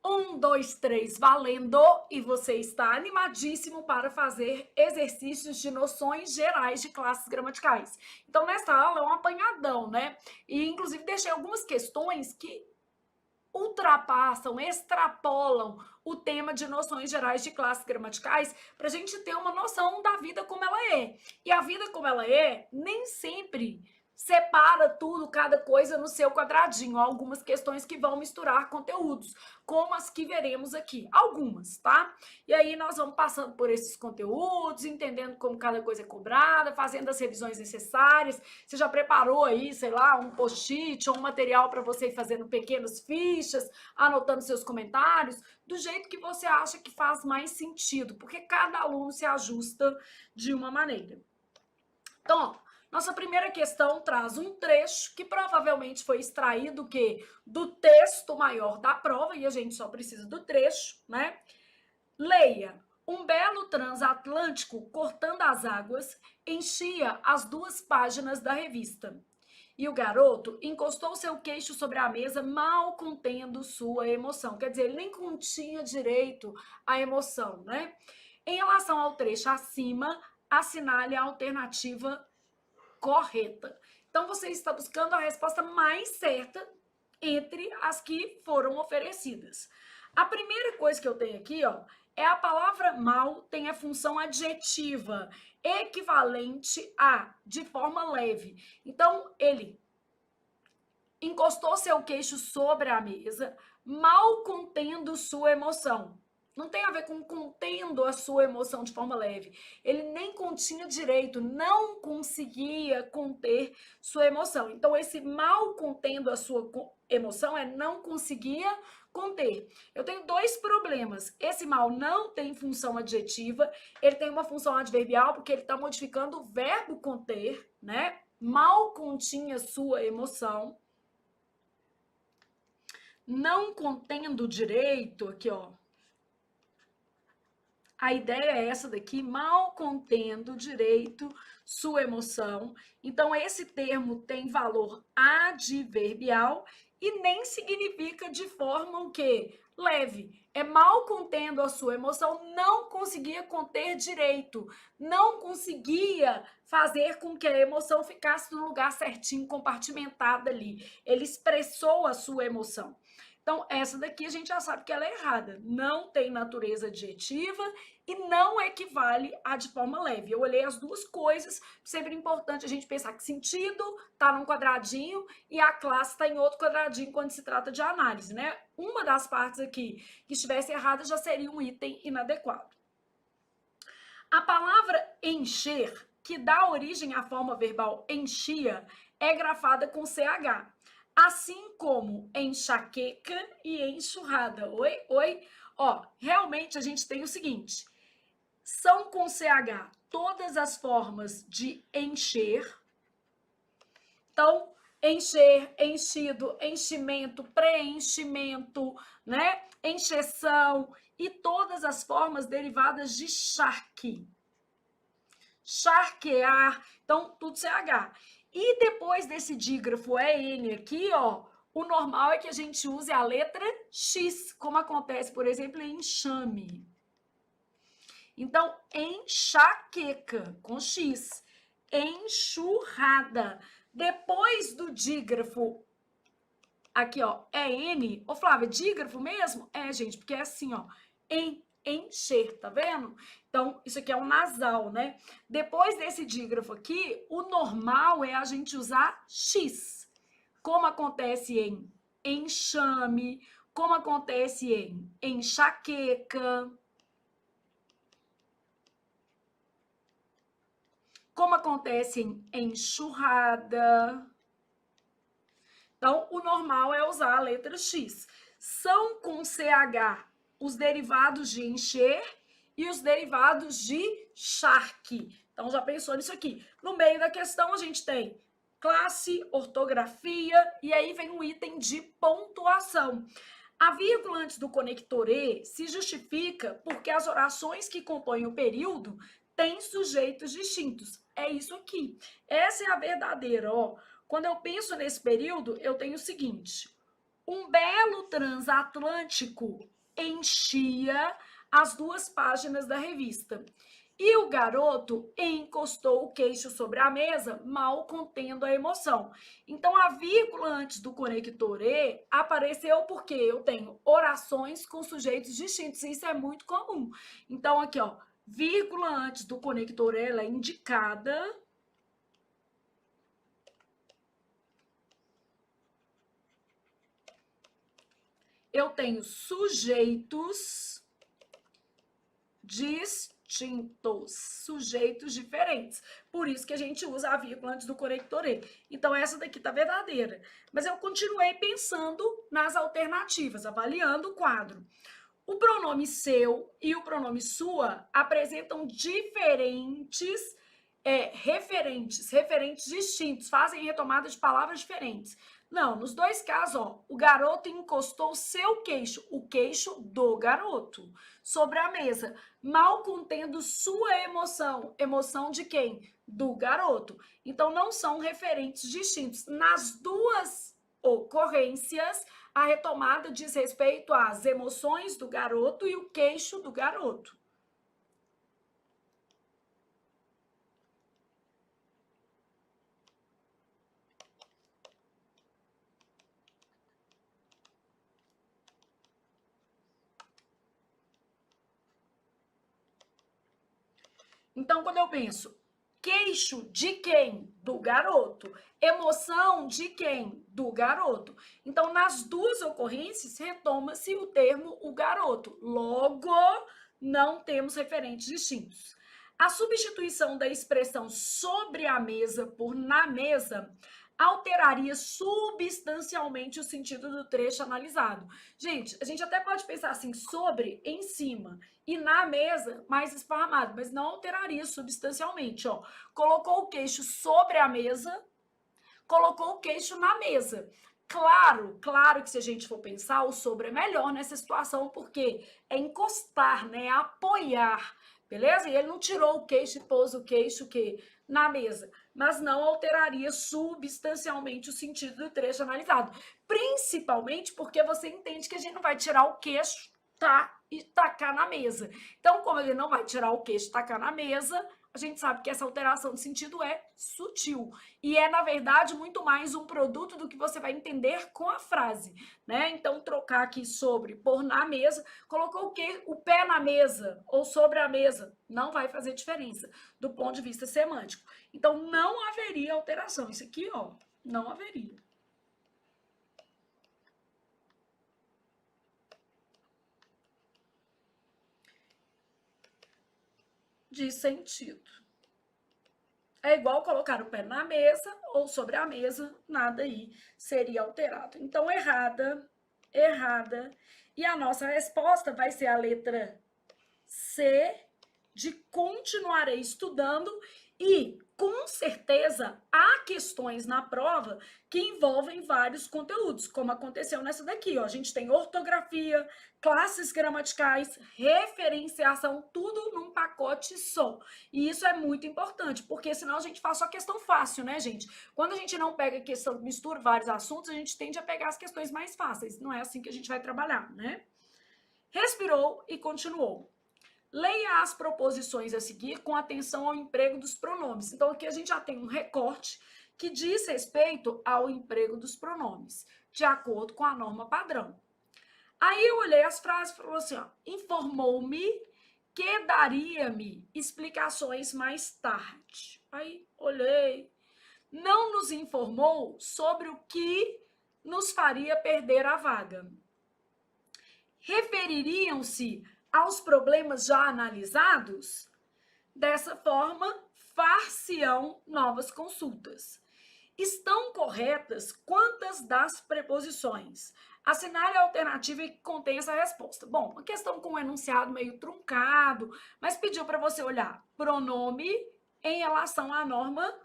Um, dois, três, valendo! E você está animadíssimo para fazer exercícios de noções gerais de classes gramaticais. Então, nessa aula é um apanhadão, né? E, inclusive, deixei algumas questões que ultrapassam, extrapolam o tema de noções gerais de classes gramaticais para a gente ter uma noção da vida como ela é. E a vida como ela é, nem sempre separa tudo, cada coisa no seu quadradinho. Há algumas questões que vão misturar conteúdos, como as que veremos aqui. Algumas, tá? E aí nós vamos passando por esses conteúdos, entendendo como cada coisa é cobrada, fazendo as revisões necessárias. Você já preparou aí, sei lá, um post-it ou um material para você ir fazendo pequenas fichas, anotando seus comentários, do jeito que você acha que faz mais sentido, porque cada aluno se ajusta de uma maneira. Então, ó, nossa primeira questão traz um trecho que provavelmente foi extraído do texto maior da prova, e a gente só precisa do trecho, né? Leia. Um belo transatlântico cortando as águas enchia as 2 páginas da revista. E o garoto encostou seu queixo sobre a mesa, mal contendo sua emoção. Quer dizer, ele nem continha direito à emoção, né? Em relação ao trecho acima, assinale a alternativa correta. Então, você está buscando a resposta mais certa entre as que foram oferecidas. A primeira coisa que eu tenho aqui, ó, é a palavra mal tem a função adjetiva equivalente a de forma leve. Então, ele encostou seu queixo sobre a mesa, mal contendo sua emoção. Não tem a ver com contendo a sua emoção de forma leve. Ele nem continha direito, não conseguia conter sua emoção. Então, esse mal contendo a sua emoção é não conseguia conter. Eu tenho 2 problemas. Esse mal não tem função adjetiva, ele tem uma função adverbial, porque ele está modificando o verbo conter, né? Mal continha sua emoção. Não contendo direito, aqui, ó. A ideia é essa daqui, mal contendo direito sua emoção. Então, esse termo tem valor adverbial e nem significa de forma o quê? Leve. É mal contendo a sua emoção, não conseguia conter direito, não conseguia fazer com que a emoção ficasse no lugar certinho, compartimentada ali. Ele expressou a sua emoção. Então, essa daqui a gente já sabe que ela é errada. Não tem natureza adjetiva e não equivale a de forma leve. Eu olhei as 2 coisas, sempre é importante a gente pensar que sentido está num quadradinho e a classe está em outro quadradinho quando se trata de análise, né? Uma das partes aqui que estivesse errada já seria um item inadequado. A palavra encher, que dá origem à forma verbal enchia, é grafada com CH. Assim como enxaqueca e enxurrada. Oi, oi. Ó, realmente a gente tem o seguinte: são com CH todas as formas de encher. Então, encher, enchido, enchimento, preenchimento, né? Encheção e todas as formas derivadas de charque. Charquear, então tudo CH. E depois desse dígrafo EN aqui, ó, o normal é que a gente use a letra X, como acontece, por exemplo, em enxame. Então, enxaqueca, com X. Enxurrada. Depois do dígrafo, aqui, ó, EN. Ô, Flávia, dígrafo mesmo? É, gente, porque é assim, ó, encher, tá vendo? Então, isso aqui é um nasal, né? Depois desse dígrafo aqui, o normal é a gente usar X, como acontece em enxame, como acontece em enxaqueca, como acontece em enxurrada. Então, o normal é usar a letra X. São com CH os derivados de encher e os derivados de charque. Então, já pensou nisso aqui. No meio da questão, a gente tem classe, ortografia, e aí vem um item de pontuação. A vírgula antes do conector E se justifica porque as orações que compõem o período têm sujeitos distintos. É isso aqui. Essa é a verdadeira, ó. Quando eu penso nesse período, eu tenho o seguinte: Um belo transatlântico enchia as 2 páginas da revista. E o garoto encostou o queixo sobre a mesa, mal contendo a emoção. Então, a vírgula antes do conector E apareceu porque eu tenho orações com sujeitos distintos. Isso é muito comum. Então, aqui, ó, vírgula antes do conector E, ela é indicada. Eu tenho sujeitos distintos, sujeitos diferentes. Por isso que a gente usa a vírgula antes do conector E. Então, essa daqui tá verdadeira. Mas eu continuei pensando nas alternativas, avaliando o quadro. O pronome seu e o pronome sua apresentam diferentes referentes distintos, fazem retomada de palavras diferentes. Não, nos 2 casos, ó, o garoto encostou seu queixo, o queixo do garoto, sobre a mesa, mal contendo sua emoção. Emoção de quem? Do garoto. Então, não são referentes distintos. Nas 2 ocorrências, a retomada diz respeito às emoções do garoto e o queixo do garoto. Então, quando eu penso queixo de quem? Do garoto. Emoção de quem? Do garoto. Então, nas 2 ocorrências, retoma-se o termo o garoto. Logo, não temos referentes distintos. A substituição da expressão sobre a mesa por na mesa alteraria substancialmente o sentido do trecho analisado. Gente, a gente até pode pensar assim, sobre, em cima, e na mesa, mais esparramado, mas não alteraria substancialmente, ó. Colocou o queixo sobre a mesa, colocou o queixo na mesa. Claro que se a gente for pensar, o sobre é melhor nessa situação, porque é encostar, né? É apoiar, beleza? E ele não tirou o queixo e pôs o queixo que na mesa, mas não alteraria substancialmente o sentido do trecho analisado. Principalmente porque você entende que a gente não vai tirar o queixo, tá? E tacar na mesa. Então, como ele não vai tirar o queixo e tacar na mesa, a gente sabe que essa alteração de sentido é sutil. E é, na verdade, muito mais um produto do que você vai entender com a frase, né? Então, trocar aqui sobre, pôr na mesa, colocou o quê? O pé na mesa ou sobre a mesa. Não vai fazer diferença do ponto de vista semântico. Então, não haveria alteração. Isso aqui, ó, não haveria. De sentido. É igual colocar o pé na mesa ou sobre a mesa, nada aí seria alterado. Então, errada, errada. E a nossa resposta vai ser a letra C, de continuarei estudando, e com certeza há questões na prova que envolvem vários conteúdos, como aconteceu nessa daqui, ó. A gente tem ortografia, classes gramaticais, referenciação, tudo num pacote só. E isso é muito importante, porque senão a gente faz só questão fácil, né, gente? Quando a gente não pega questão, mistura vários assuntos, a gente tende a pegar as questões mais fáceis. Não é assim que a gente vai trabalhar, né? Respirou e continuou. Leia as proposições a seguir com atenção ao emprego dos pronomes. Então, aqui a gente já tem um recorte que diz respeito ao emprego dos pronomes, de acordo com a norma padrão. Aí eu olhei as frases e falou assim, ó, informou-me que daria-me explicações mais tarde. Aí olhei. Não nos informou sobre o que nos faria perder a vaga. Refeririam-se aos problemas já analisados? Dessa forma, far-se-ão novas consultas. Estão corretas quantas das preposições? Assinale a alternativa que contém essa resposta. Bom, uma questão com um enunciado meio truncado, mas pediu para você olhar pronome em relação à norma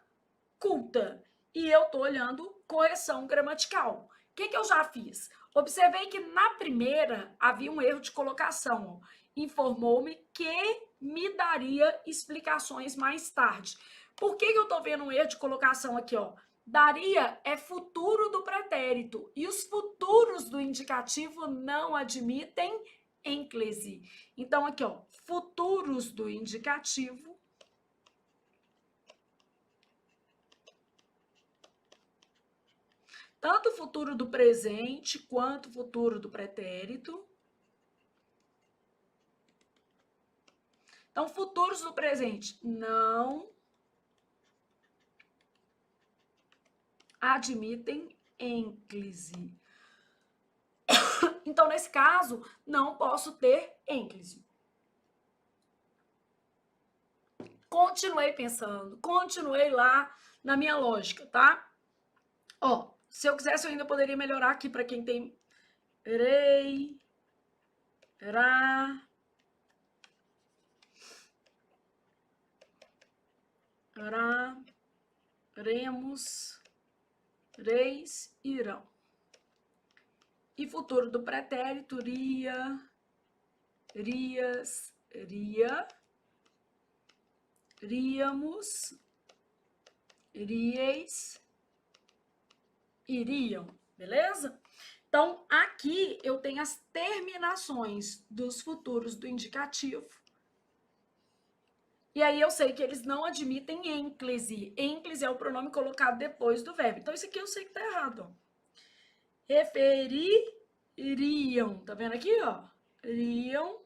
culta. E eu estou olhando correção gramatical. O que eu já fiz? Observei que na primeira havia um erro de colocação. Informou-me que me daria explicações mais tarde. Por que eu estou vendo um erro de colocação aqui? Ó? Daria é futuro do pretérito. E os futuros do indicativo não admitem ênclise. Então, aqui, ó, futuros do indicativo tanto o futuro do presente quanto o futuro do pretérito. Então, futuros do presente não admitem ênclise. Então, nesse caso, não posso ter ênclise. Continuei pensando, continuei lá na minha lógica, tá? Ó, se eu quisesse, eu ainda poderia melhorar aqui para quem tem rei, ra, ra, remos, reis, irão. E futuro do pretérito, ria, rias, ria, ríamos, irieis, iriam, beleza? Então, aqui eu tenho as terminações dos futuros do indicativo. E aí eu sei que eles não admitem ênclise. Ênclise é o pronome colocado depois do verbo. Então, isso aqui eu sei que tá errado, ó. Refeririam, tá vendo aqui, ó? Iriam,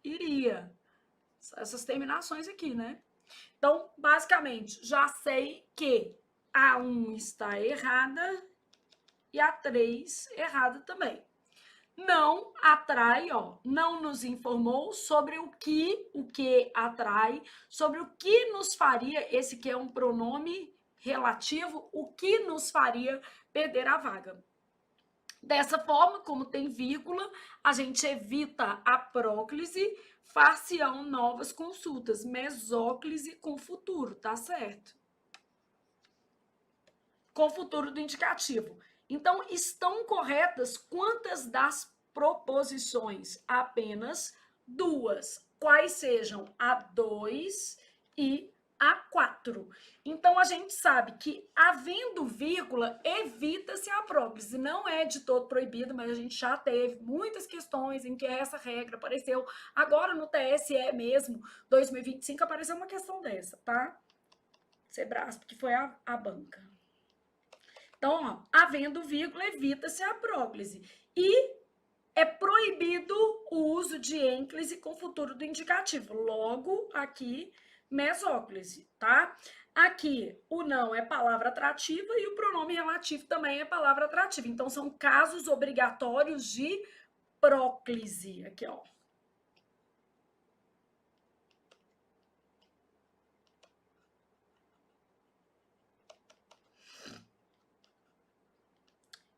iria. Essas terminações aqui, né? Então, basicamente, já sei que a 1 está errada e a 3 errada também. Não atrai, ó, não nos informou sobre o que atrai, sobre o que nos faria, esse que é um pronome relativo, o que nos faria perder a vaga. Dessa forma, como tem vírgula, a gente evita a próclise, far-se-ão novas consultas, mesóclise com futuro, tá certo? Com futuro do indicativo. Então, estão corretas quantas das proposições? Apenas duas. Quais sejam a 2 e a 4. Então, a gente sabe que, havendo vírgula, evita-se a próclise. Não é de todo proibido, mas a gente já teve muitas questões em que essa regra apareceu. Agora, no TSE mesmo, 2025, apareceu uma questão dessa, tá? Sebrasp, que foi a banca. Então, ó, havendo vírgula, evita-se a próclise. E é proibido o uso de ênclise com futuro do indicativo. Logo, aqui, mesóclise, tá? Aqui, o não é palavra atrativa e o pronome relativo também é palavra atrativa. Então, são casos obrigatórios de próclise. Aqui, ó.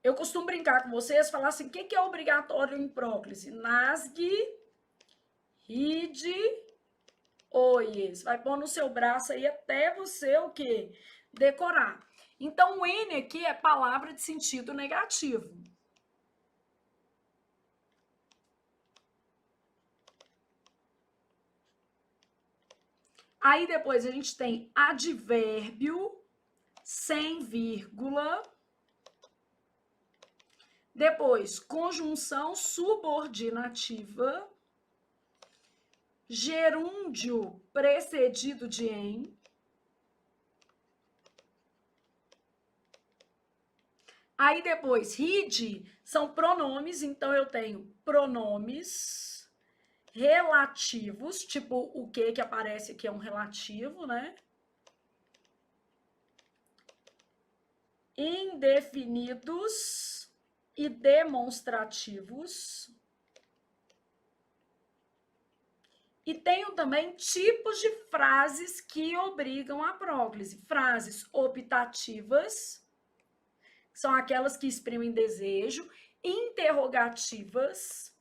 Eu costumo brincar com vocês, falar assim, o que é obrigatório em próclise? Nasgue, ride, oies. Vai pôr no seu braço aí até você o quê? Decorar. Então, o N aqui é palavra de sentido negativo. Aí, depois, a gente tem advérbio, sem vírgula. Depois, conjunção subordinativa. Gerúndio precedido de em. Aí depois, ride são pronomes, então eu tenho pronomes relativos, tipo o que aparece aqui é um relativo, né? Indefinidos e demonstrativos. E tenho também tipos de frases que obrigam a próclise. Frases optativas, são aquelas que exprimem desejo, interrogativas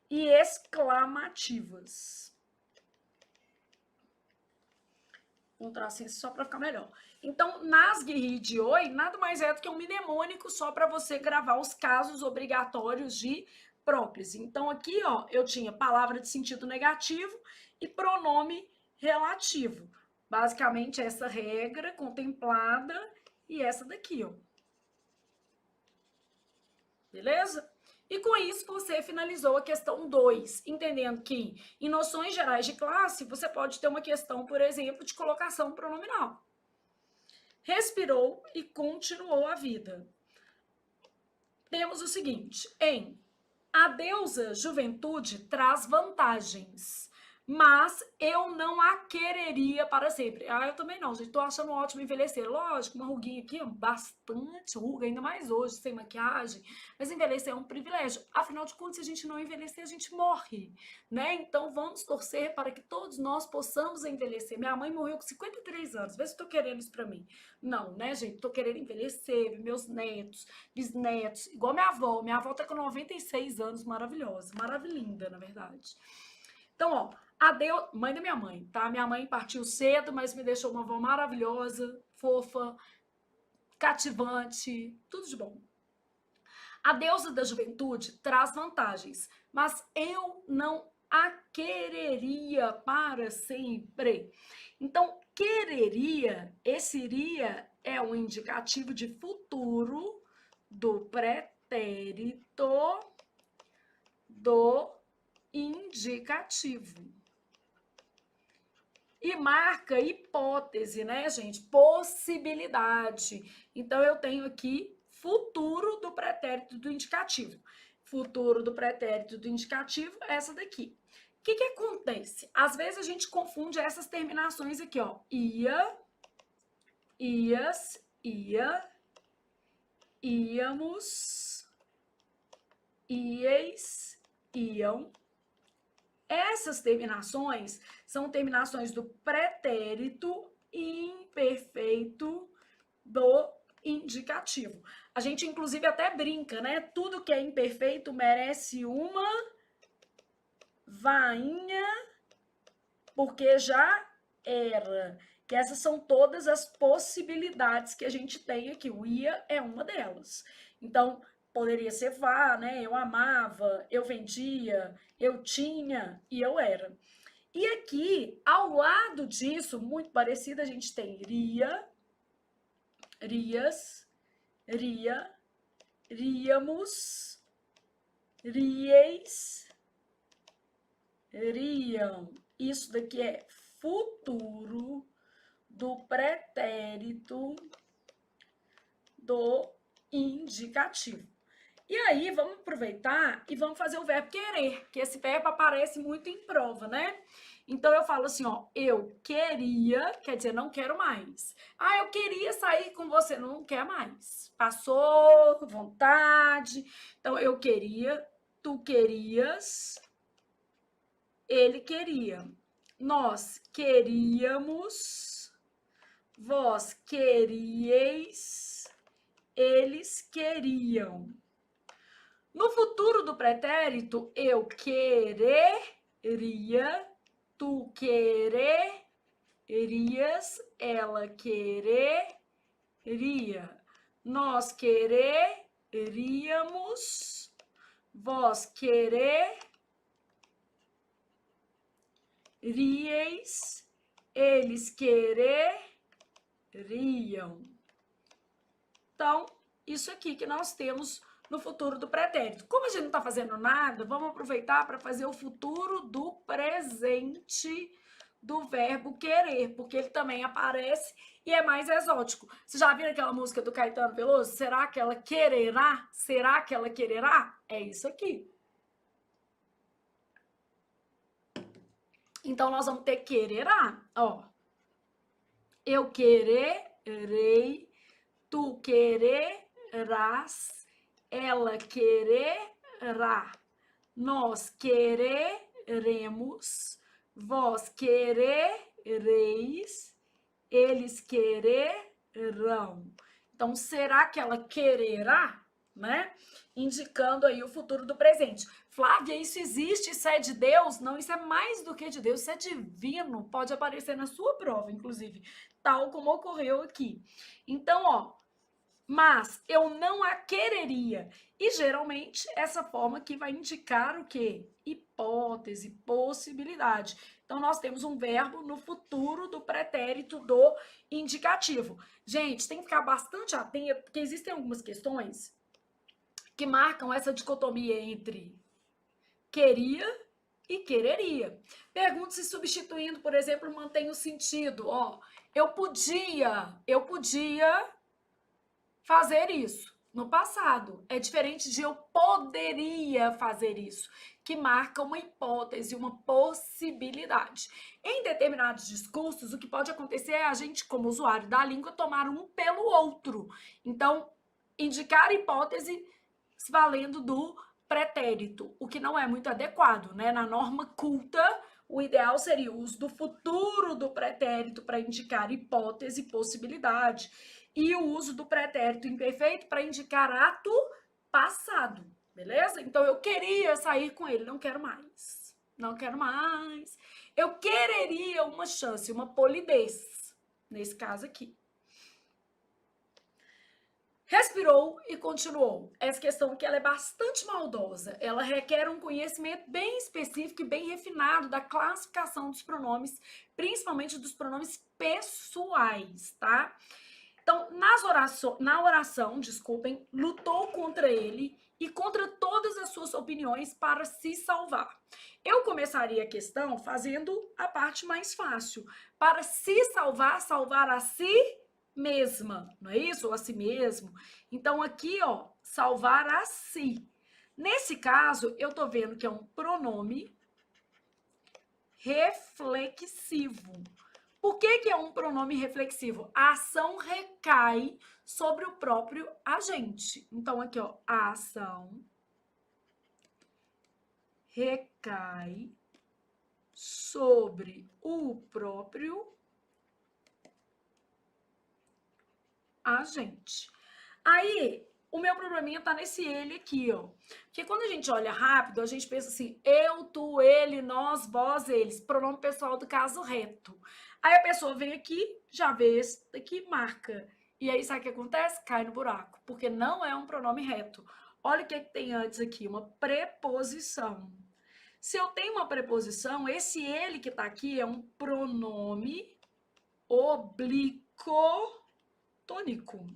e exclamativas. Um tracinho só para ficar melhor. Então, nasgue, ride, oi, nada mais é do que um mnemônico só para você gravar os casos obrigatórios de próclise. Então, aqui, ó, eu tinha palavra de sentido negativo e pronome relativo. Basicamente, essa regra contemplada e essa daqui, ó. Beleza? E com isso, você finalizou a questão 2, entendendo que em noções gerais de classe, você pode ter uma questão, por exemplo, de colocação pronominal. Respirou e continuou a vida. Temos o seguinte, a deusa juventude traz vantagens, mas eu não a quereria para sempre. Eu também não, gente. Tô achando ótimo envelhecer. Lógico, uma ruguinha aqui, bastante ruga, ainda mais hoje, sem maquiagem. Mas envelhecer é um privilégio. Afinal de contas, se a gente não envelhecer, a gente morre, né? Então, vamos torcer para que todos nós possamos envelhecer. Minha mãe morreu com 53 anos. Vê se eu tô querendo isso para mim. Não, né, gente? Tô querendo envelhecer, ver meus netos, bisnetos. Igual minha avó. Minha avó tá com 96 anos, maravilhosa. Maravilhinda, na verdade. Então, ó, mãe da minha mãe, tá? Minha mãe partiu cedo, mas me deixou uma avó maravilhosa, fofa, cativante, tudo de bom. A deusa da juventude traz vantagens, mas eu não a quereria para sempre. Então, quereria, esse iria é um indicativo de futuro do pretérito do indicativo. E marca hipótese, né, gente? Possibilidade. Então, eu tenho aqui futuro do pretérito do indicativo. Futuro do pretérito do indicativo é essa daqui. O que acontece? Às vezes a gente confunde essas terminações aqui, ó. Ia, ias, ia, íamos, ieis, iam. Essas terminações são terminações do pretérito imperfeito do indicativo. A gente, inclusive, até brinca, né? Tudo que é imperfeito merece uma vainha, porque já era. Que essas são todas as possibilidades que a gente tem aqui. O ia é uma delas. Então, poderia ser vá, né? Eu amava, eu vendia, eu tinha e eu era. E aqui, ao lado disso, muito parecido, a gente tem ria, rias, ria, ríamos, rieis, riam. Isso daqui é futuro do pretérito do indicativo. E aí, vamos aproveitar e vamos fazer o verbo querer, que esse verbo aparece muito em prova, né? Então, eu falo assim, ó, eu queria, quer dizer, não quero mais. Eu queria sair com você, não quer mais. Passou, vontade. Então, eu queria, tu querias, ele queria. Nós queríamos, vós queríeis, eles queriam. No futuro do pretérito, eu quereria, tu quererias, ela quereria, nós quereríamos, vós quereríeis, eles quereriam. Então, isso aqui que nós temos no futuro do pretérito. Como a gente não está fazendo nada, vamos aproveitar para fazer o futuro do presente do verbo querer, porque ele também aparece e é mais exótico. Vocês já viram aquela música do Caetano Veloso? Será que ela quererá? Será que ela quererá? É isso aqui. Então, nós vamos ter quererá, ó. Eu quererei, tu quererás, ela quererá, nós quereremos, vós querereis, eles quererão. Então, será que ela quererá, né? Indicando aí o futuro do presente. Flávia, isso existe? Isso é de Deus? Não, isso é mais do que de Deus, isso é divino. Pode aparecer na sua prova, inclusive, tal como ocorreu aqui. Então, ó, mas eu não a quereria. E geralmente essa forma aqui vai indicar o quê? Hipótese, possibilidade. Então nós temos um verbo no futuro do pretérito do indicativo. Gente, tem que ficar bastante atento, porque existem algumas questões que marcam essa dicotomia entre queria e quereria. Pergunta se substituindo, por exemplo, mantém o sentido. Ó, eu podia fazer isso no passado. É diferente de eu poderia fazer isso, que marca uma hipótese, uma possibilidade. Em determinados discursos, o que pode acontecer é a gente, como usuário da língua, tomar um pelo outro. Então, indicar hipótese valendo do pretérito, o que não é muito adequado, né? Na norma culta, o ideal seria o uso do futuro do pretérito para indicar hipótese e possibilidade, e o uso do pretérito imperfeito para indicar ato passado, beleza? Então, eu queria sair com ele, não quero mais. Não quero mais. Eu quereria uma chance, uma polidez, nesse caso aqui. Respirou e continuou. Essa questão que ela é bastante maldosa. Ela requer um conhecimento bem específico e bem refinado da classificação dos pronomes, principalmente dos pronomes pessoais, tá? Então, na oração, desculpem, lutou contra ele e contra todas as suas opiniões para se salvar. Eu começaria a questão fazendo a parte mais fácil. Para se salvar, salvar a si mesma, não é isso? Ou a si mesmo. Então, aqui, ó, salvar a si. Nesse caso, eu tô vendo que é um pronome reflexivo. Por que é um pronome reflexivo? A ação recai sobre o próprio agente. Então, aqui, ó, a ação recai sobre o próprio agente. Aí, o meu probleminha tá nesse ele aqui, ó. Porque quando a gente olha rápido, a gente pensa assim, eu, tu, ele, nós, vós, eles. Pronome pessoal do caso reto. Aí a pessoa vem aqui, já vê esse daqui, marca. E aí, sabe o que acontece? Cai no buraco, porque não é um pronome reto. Olha o que tem antes aqui, uma preposição. Se eu tenho uma preposição, esse ele que tá aqui é um pronome oblíquo tônico.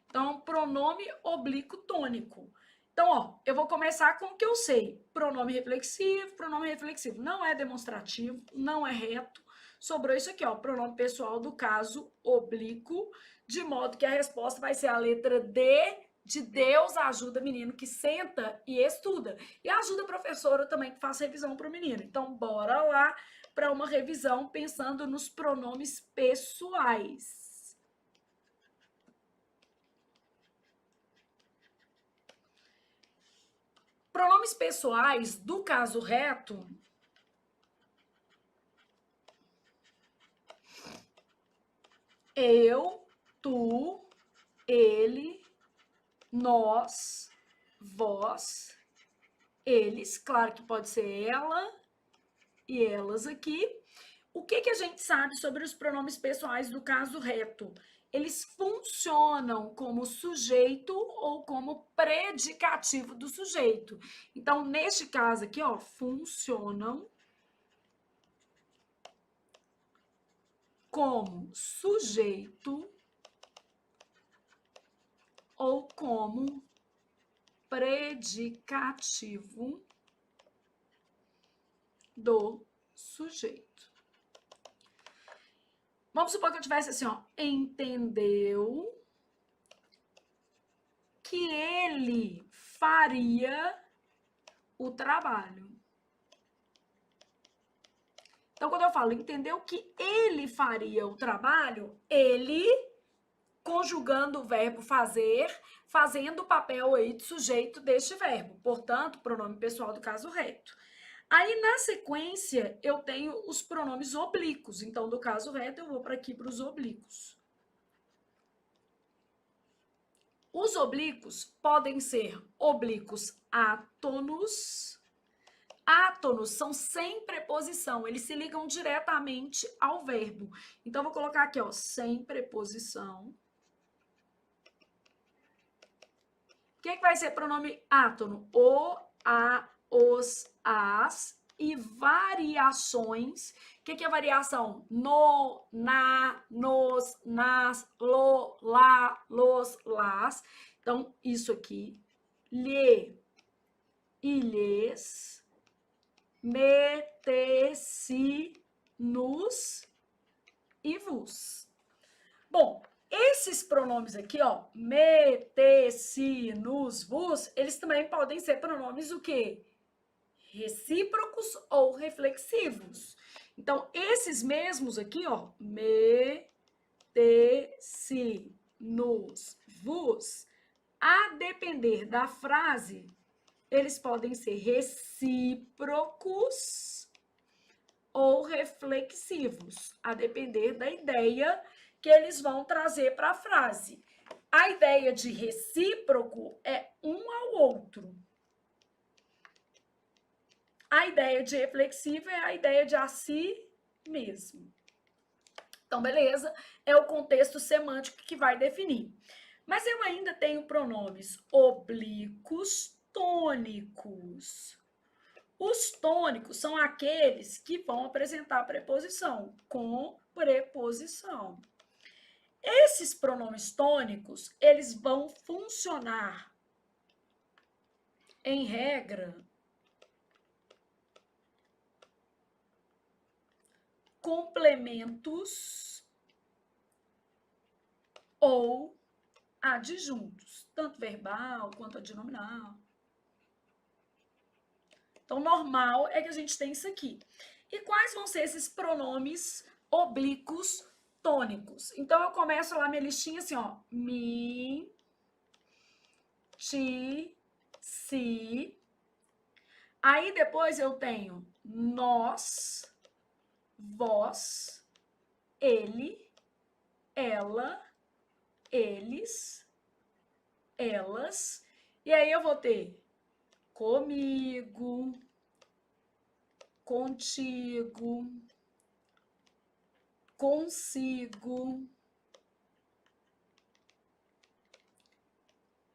Então, pronome oblíquo tônico. Então, ó, eu vou começar com o que eu sei. Pronome reflexivo não é demonstrativo, não é reto. Sobrou isso aqui, ó, pronome pessoal do caso oblíquo, de modo que a resposta vai ser a letra D de Deus ajuda menino que senta e estuda. E ajuda a professora também que faz revisão para o menino. Então, bora lá para uma revisão pensando nos pronomes pessoais. Pronomes pessoais do caso reto eu, tu, ele, nós, vós, eles, claro que pode ser ela e elas aqui. O que a gente sabe sobre os pronomes pessoais do caso reto? Eles funcionam como sujeito ou como predicativo do sujeito. Então, neste caso aqui, ó, funcionam como sujeito ou como predicativo do sujeito. Vamos supor que eu tivesse assim, ó, entendeu que ele faria o trabalho. Então, quando eu falo entendeu que ele faria o trabalho, ele, conjugando o verbo fazer, fazendo o papel aí de sujeito deste verbo. Portanto, pronome pessoal do caso reto. Aí, na sequência, eu tenho os pronomes oblíquos. Então, do caso reto, eu vou para aqui para os oblíquos. Os oblíquos podem ser oblíquos átonos. Átonos são sem preposição, eles se ligam diretamente ao verbo. Então, vou colocar aqui, ó, sem preposição. que vai ser pronome átono? O, a, os, as e variações. O que é variação? No, na, nos, nas, lo, lá, los, las. Então, isso aqui. Lhe, ilhes, me, te, si, nos e vos. Bom, esses pronomes aqui, ó, me, te, si, nos, vos, eles também podem ser pronomes o quê? Recíprocos ou reflexivos. Então, esses mesmos aqui, ó, me, te, si, nos, vos, a depender da frase, eles podem ser recíprocos ou reflexivos, a depender da ideia que eles vão trazer para a frase. A ideia de recíproco é um ao outro. A ideia de reflexivo é a ideia de a si mesmo. Então, beleza, é o contexto semântico que vai definir. Mas eu ainda tenho pronomes oblíquos tônicos. Os tônicos são aqueles que vão apresentar preposição, com preposição. Esses pronomes tônicos, eles vão funcionar, em regra, complementos ou adjuntos, tanto verbal quanto adnominal. Então, normal é que a gente tem isso aqui. E quais vão ser esses pronomes oblíquos tônicos? Então, eu começo lá minha listinha assim, ó. Mi, ti, si. Aí, depois eu tenho nós, vós, ele, ela, eles, elas. E aí eu vou ter comigo, contigo, consigo,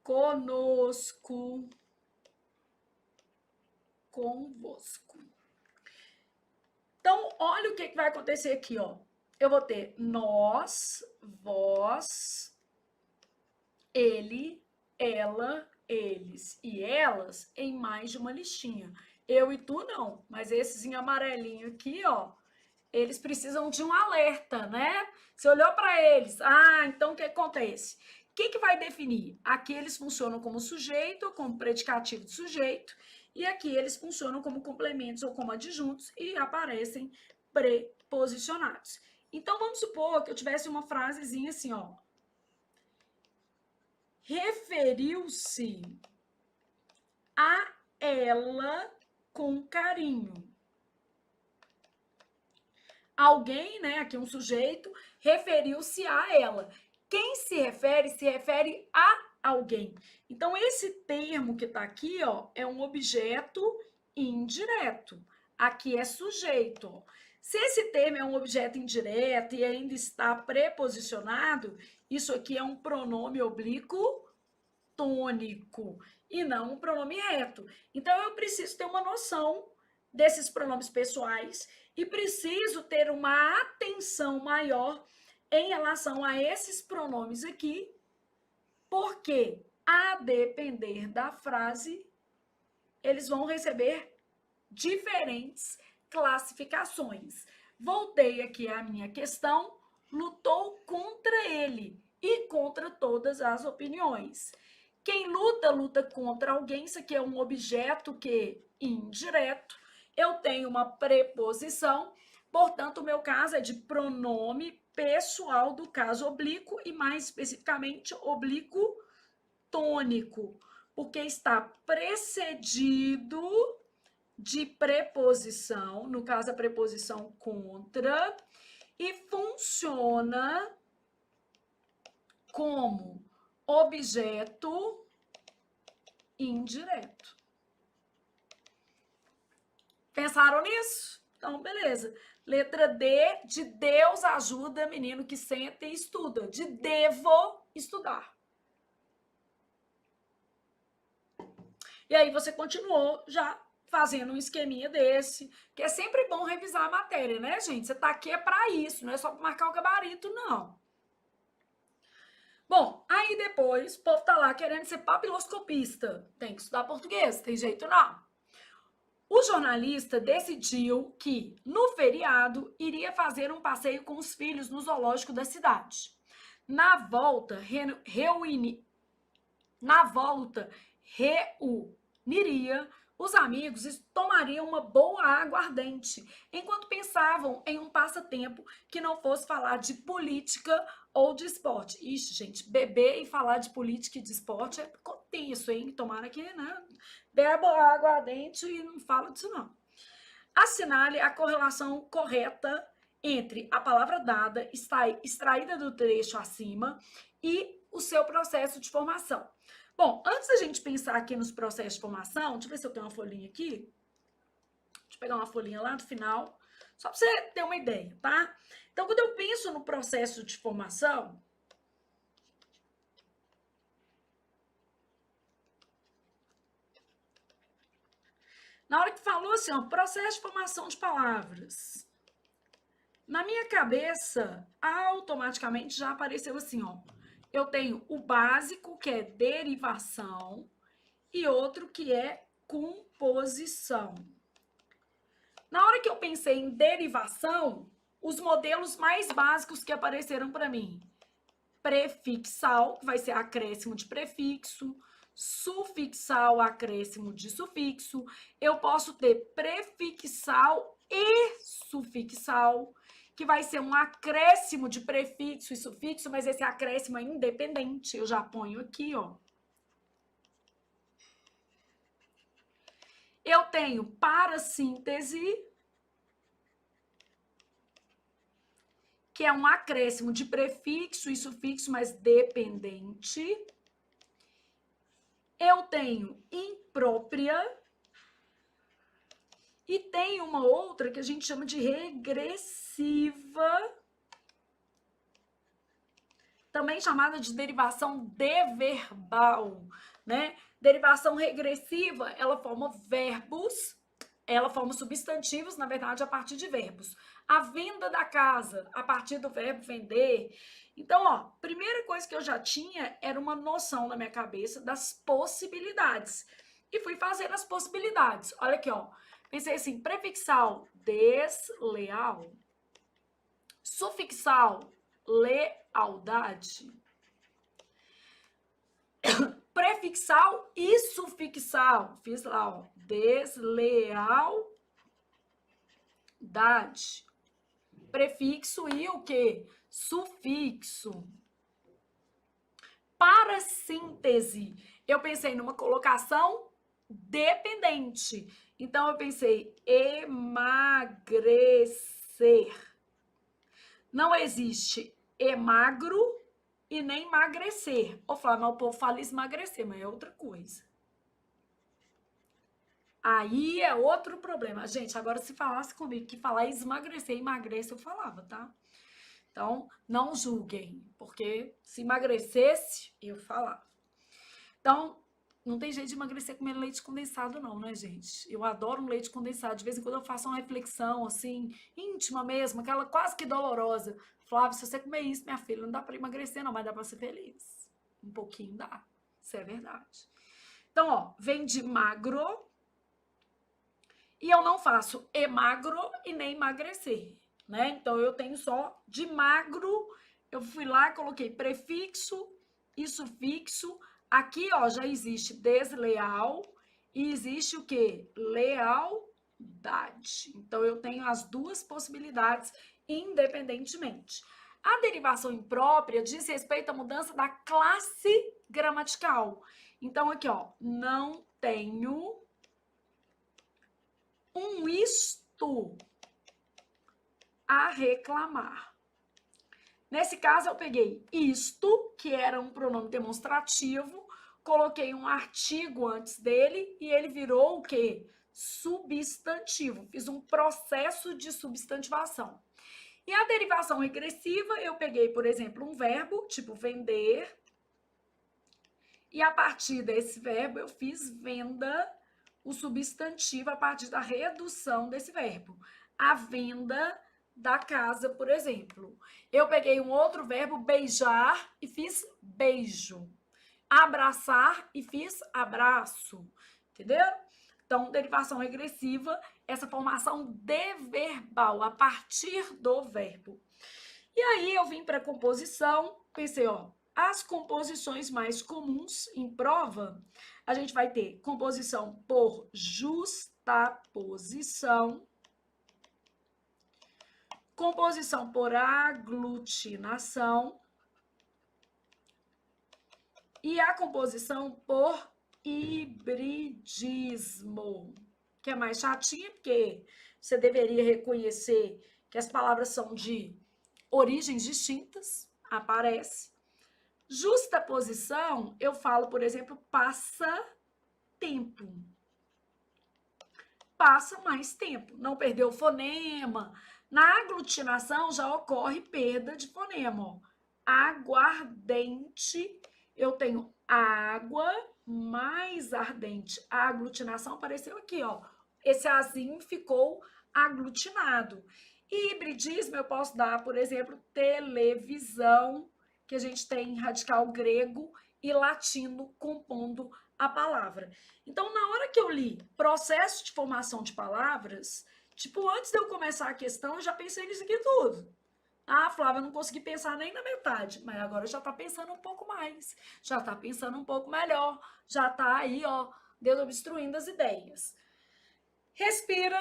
conosco, convosco. Então, olha o que vai acontecer aqui, ó. Eu vou ter nós, vós, ele, ela, eles e elas em mais de uma listinha. Eu e tu não, mas esses em amarelinho aqui, ó, eles precisam de um alerta, né? Você olhou para eles, então o que acontece? O que vai definir? Aqui eles funcionam como sujeito, como predicativo de sujeito, e aqui eles funcionam como complementos ou como adjuntos e aparecem preposicionados. Então, vamos supor que eu tivesse uma frasezinha assim, ó. Referiu-se a ela com carinho. Alguém, né, aqui um sujeito, referiu-se a ela. Quem se refere a alguém. Então, esse termo que está aqui, ó, é um objeto indireto. Aqui é sujeito. Ó. Se esse termo é um objeto indireto e ainda está preposicionado, isso aqui é um pronome oblíquo tônico e não um pronome reto. Então, eu preciso ter uma noção desses pronomes pessoais e preciso ter uma atenção maior em relação a esses pronomes aqui, porque, a depender da frase, eles vão receber diferentes classificações. Voltei aqui à minha questão, lutou contra ele e contra todas as opiniões. Quem luta, luta contra alguém. Isso aqui é um objeto que indireto. Eu tenho uma preposição, portanto, o meu caso é de pronome pessoal do caso oblíquo e, mais especificamente, oblíquo tônico, porque está precedido de preposição, no caso, a preposição contra, e funciona como objeto indireto. Pensaram nisso? Então, beleza. Letra D, de Deus ajuda menino que senta e estuda. De devo estudar. E aí você continuou já fazendo um esqueminha desse, que é sempre bom revisar a matéria, né, gente? Você tá aqui é para isso, não é só para marcar o gabarito, não. Bom, aí depois o povo tá lá querendo ser papiloscopista. Tem que estudar português, tem jeito não. O jornalista decidiu que, no feriado, iria fazer um passeio com os filhos no zoológico da cidade. Na volta, reuniria os amigos e tomariam uma boa aguardente, enquanto pensavam em um passatempo que não fosse falar de política ou de esporte. Ixi, gente, beber e falar de política e de esporte é tenso, hein? Tomara que, né? Beba aguardente e não fala disso, não. Assinale a correlação correta entre a palavra dada, extraída do trecho acima, e o seu processo de formação. Bom, antes da gente pensar aqui nos processos de formação, deixa eu ver se eu tenho uma folhinha aqui. Deixa eu pegar uma folhinha lá do final, só para você ter uma ideia, tá? Então, quando eu penso no processo de formação, na hora que falou assim, ó, processo de formação de palavras, na minha cabeça, automaticamente já apareceu assim, ó. Eu tenho o básico, que é derivação, e outro que é composição. Na hora que eu pensei em derivação, os modelos mais básicos que apareceram para mim: prefixal, que vai ser acréscimo de prefixo, sufixal, acréscimo de sufixo. Eu posso ter prefixal e sufixal, que vai ser um acréscimo de prefixo e sufixo, mas esse acréscimo é independente. Eu já ponho aqui, ó. Eu tenho parassíntese, que é um acréscimo de prefixo e sufixo, mas dependente. Eu tenho imprópria. E tem uma outra que a gente chama de regressiva, também chamada de derivação deverbal, né? Derivação regressiva, ela forma verbos, ela forma substantivos, na verdade, a partir de verbos. A venda da casa, a partir do verbo vender. Então, ó, primeira coisa que eu já tinha era uma noção na minha cabeça das possibilidades. E fui fazendo as possibilidades. Olha aqui, ó. Pensei assim, prefixal, desleal. Sufixal, lealdade. Prefixal e sufixal. Fiz lá, ó. Deslealdade. Prefixo e o quê? Sufixo. Para síntese, eu pensei numa colocação dependente. Então, eu pensei emagrecer. Não existe emagro e nem emagrecer. Ou falar, mas o povo fala esmagrecer, mas é outra coisa. Aí é outro problema. Gente, agora se falasse comigo que falar esmagrecer, emagrece, eu falava, tá? Então, não julguem, porque se emagrecesse, eu falava. Então, não tem jeito de emagrecer comendo leite condensado, não, né, gente? Eu adoro um leite condensado. De vez em quando eu faço uma reflexão, assim, íntima mesmo, aquela quase que dolorosa. Flávia, se você comer isso, minha filha, não dá para emagrecer, não, mas dá para ser feliz. Um pouquinho dá. Isso é verdade. Então, ó, vem de magro. E eu não faço emagro e nem emagrecer, né? Então, eu tenho só de magro. Eu fui lá, coloquei prefixo e sufixo. Aqui, ó, já existe desleal e existe o quê? Lealdade. Então, eu tenho as duas possibilidades independentemente. A derivação imprópria diz respeito à mudança da classe gramatical. Então, aqui, ó, não tenho um isto a reclamar. Nesse caso, eu peguei isto, que era um pronome demonstrativo, coloquei um artigo antes dele e ele virou o quê? Substantivo. Fiz um processo de substantivação. E a derivação regressiva, eu peguei, por exemplo, um verbo, tipo vender, E a partir desse verbo, eu fiz venda, o substantivo, a partir da redução desse verbo. A venda da casa, por exemplo. Eu peguei um outro verbo, beijar, e fiz beijo. Abraçar e fiz abraço. Entenderam? Então, derivação regressiva, essa formação de verbal a partir do verbo. E aí eu vim para a composição, pensei, ó, as composições mais comuns em prova, a gente vai ter composição por justaposição, composição por aglutinação e a composição por hibridismo, que é mais chatinha, porque você deveria reconhecer que as palavras são de origens distintas, aparece. Justaposição, eu falo, por exemplo, passa tempo. Passa mais tempo, não perdeu o fonema. Na aglutinação já ocorre perda de fonema. Ó. Aguardente, eu tenho água mais ardente. A aglutinação apareceu aqui, ó. Esse azinho ficou aglutinado. E hibridismo eu posso dar, por exemplo, televisão, que a gente tem radical grego e latino compondo a palavra. Então, na hora que eu li processo de formação de palavras, tipo, antes de eu começar a questão, eu já pensei nisso aqui tudo. Ah, Flávia, eu não consegui pensar nem na metade, mas agora já tá pensando um pouco mais, já tá pensando um pouco melhor, já tá aí, ó, desobstruindo as ideias. Respira,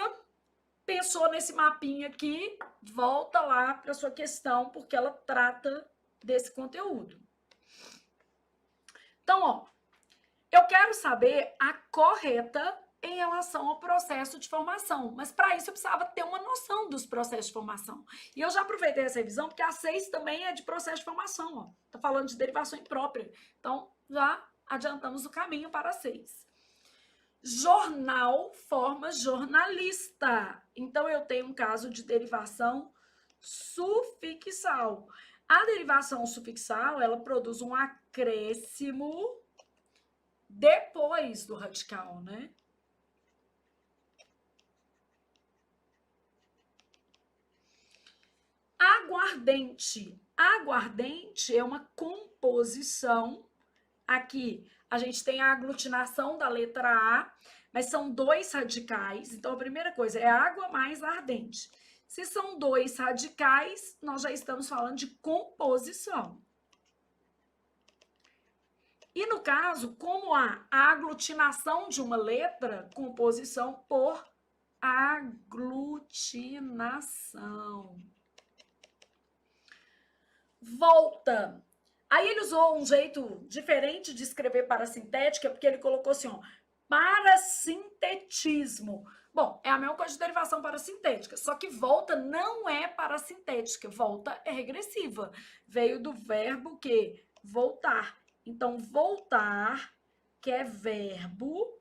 pensou nesse mapinha aqui, volta lá para sua questão, porque ela trata desse conteúdo. Então, ó, eu quero saber a correta em relação ao processo de formação, mas para isso eu precisava ter uma noção dos processos de formação. E eu já aproveitei essa revisão, porque a 6 também é de processo de formação, ó. Tá falando de derivação imprópria. Então, já adiantamos o caminho para a 6. Jornal forma jornalista. Então, eu tenho um caso de derivação sufixal. A derivação sufixal, ela produz um acréscimo depois do radical, né? Aguardente. Aguardente é uma composição. Aqui a gente tem a aglutinação da letra A, mas são 2 radicais. Então, a primeira coisa é água mais ardente. Se são 2 radicais, nós já estamos falando de composição. E no caso, como há a aglutinação de uma letra, composição por aglutinação. Volta. Aí ele usou um jeito diferente de escrever parasintética, porque ele colocou assim, ó, parasintetismo. Bom, é a mesma coisa de derivação parasintética, só que volta não é parasintética, volta é regressiva. Veio do verbo que voltar. Então, voltar, que é verbo,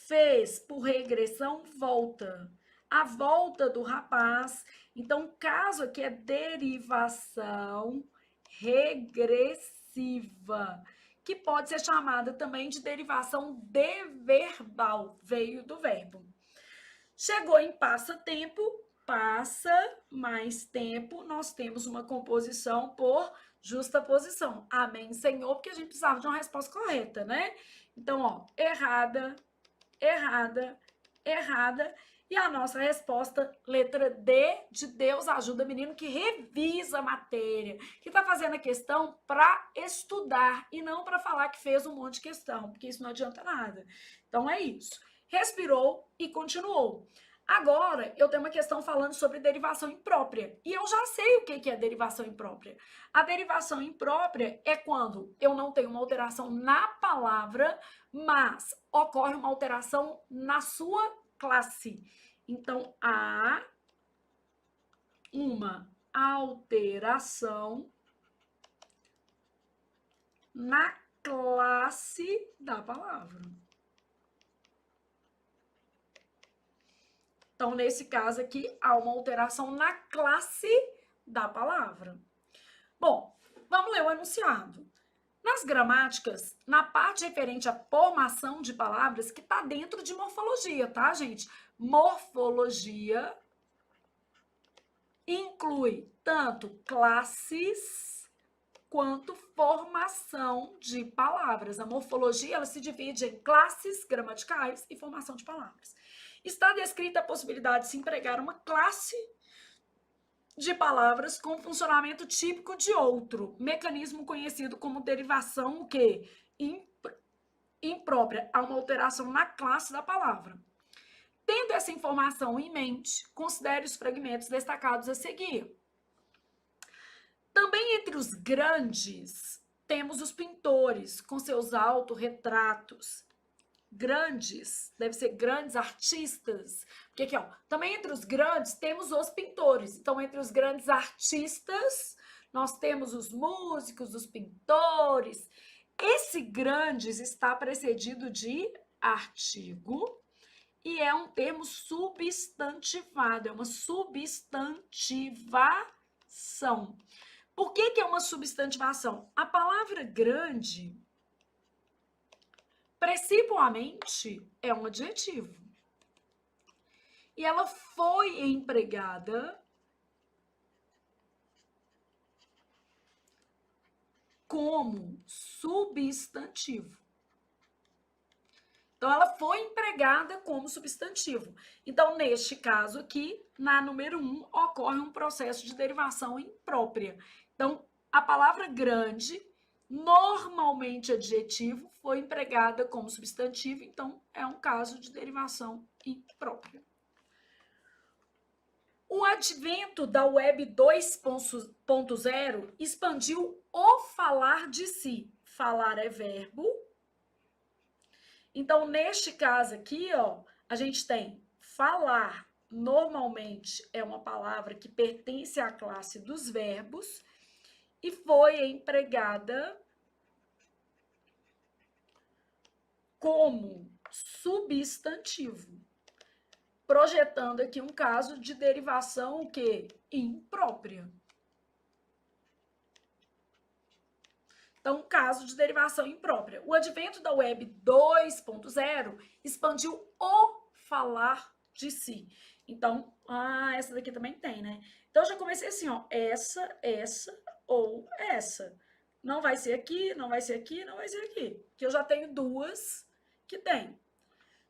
fez por regressão, volta. A volta do rapaz. Então, o caso aqui é derivação regressiva, que pode ser chamada também de derivação deverbal, veio do verbo. Chegou em passa-tempo, passa mais tempo, nós temos uma composição por justaposição. Amém, Senhor, porque a gente precisava de uma resposta correta, né? Então, ó, errada, errada, errada. E a nossa resposta, letra D, de Deus ajuda menino que revisa a matéria, que está fazendo a questão para estudar e não para falar que fez um monte de questão, porque isso não adianta nada. Então, é isso. Respirou e continuou. Agora, eu tenho uma questão falando sobre derivação imprópria. E eu já sei o que é derivação imprópria. A derivação imprópria é quando eu não tenho uma alteração na palavra, mas ocorre uma alteração na sua classe. Então, há uma alteração na classe da palavra. Então, nesse caso aqui, há uma alteração na classe da palavra. Bom, vamos ler o enunciado. Nas gramáticas, na parte referente à formação de palavras, que está dentro de morfologia, tá, gente? Morfologia inclui tanto classes quanto formação de palavras. A morfologia, ela se divide em classes gramaticais e formação de palavras. Está descrita a possibilidade de se empregar uma classe de palavras com funcionamento típico de outro, mecanismo conhecido como derivação, o quê? Imprópria, há uma alteração na classe da palavra. Tendo essa informação em mente, considere os fragmentos destacados a seguir. Também entre os grandes, temos os pintores, com seus autorretratos. Grandes, deve ser grandes artistas. Porque aqui, ó, também entre os grandes temos os pintores. Então, entre os grandes artistas, nós temos os músicos, os pintores. Esse grandes está precedido de artigo e é um termo substantivado, é uma substantivação. Por que que é uma substantivação? A palavra grande, principalmente, é um adjetivo. E ela foi empregada como substantivo. Então, ela foi empregada como substantivo. Então, neste caso aqui, na número 1, ocorre um processo de derivação imprópria. Então, a palavra grande, normalmente adjetivo, foi empregada como substantivo, então é um caso de derivação imprópria. O advento da Web 2.0 expandiu o falar de si. Falar é verbo. Então, neste caso aqui, ó, a gente tem falar, normalmente é uma palavra que pertence à classe dos verbos e foi empregada como substantivo, projetando aqui um caso de derivação o quê? Imprópria. Então, um caso de derivação imprópria. O advento da Web 2.0 expandiu o falar de si. Então, essa daqui também tem, né? Então, eu já comecei assim, ó, essa ou essa. Não vai ser aqui, não vai ser aqui, não vai ser aqui. Que eu já tenho duas que tem.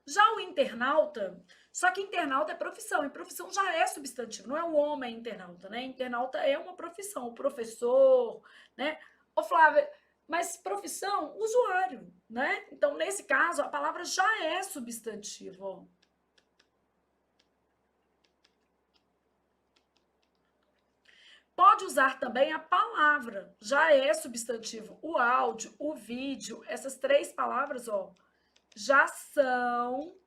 Já o internauta, só que internauta é profissão, e profissão já é substantivo, não é o homem internauta, né? Internauta é uma profissão, o professor, né? Ô, Flávia, mas profissão, usuário, né? Então, nesse caso, a palavra já é substantivo. Pode usar também a palavra, já é substantivo. O áudio, o vídeo, essas três palavras, ó, já são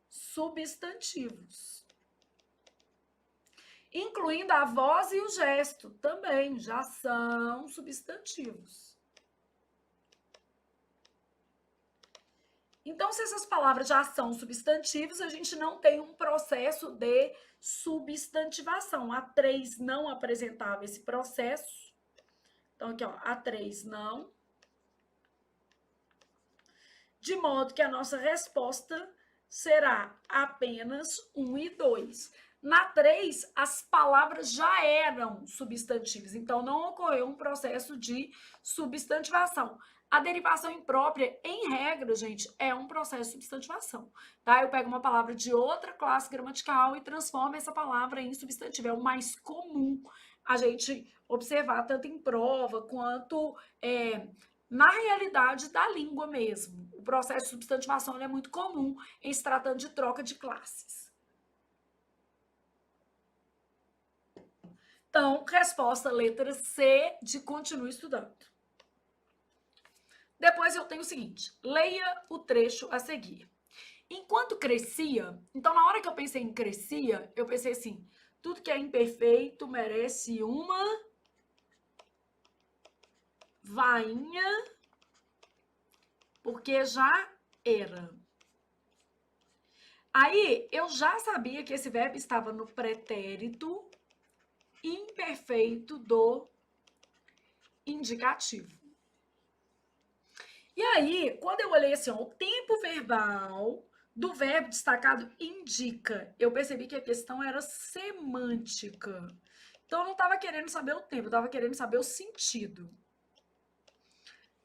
substantivos. Incluindo a voz e o gesto, também já são substantivos. Então, se essas palavras já são substantivos, a gente não tem um processo de substantivação. A 3 não apresentava esse processo. Então, aqui, ó, a 3 não. De modo que a nossa resposta será apenas 1 e 2. Na 3, as palavras já eram substantivos, então não ocorreu um processo de substantivação. A derivação imprópria, em regra, gente, é um processo de substantivação, tá? Eu pego uma palavra de outra classe gramatical e transformo essa palavra em substantivo. É o mais comum a gente observar, tanto em prova quanto na realidade da língua mesmo. O processo de substantivação é muito comum em se tratando de troca de classes. Então, resposta letra C de continue estudando. Depois eu tenho o seguinte, leia o trecho a seguir. Enquanto crescia, então na hora que eu pensei em crescia, eu pensei assim, tudo que é imperfeito merece uma vainha, porque já era. Aí, eu já sabia que esse verbo estava no pretérito imperfeito do indicativo. E aí, quando eu olhei assim, ó, o tempo verbal do verbo destacado indica, eu percebi que a questão era semântica. Então, eu não estava querendo saber o tempo, eu estava querendo saber o sentido.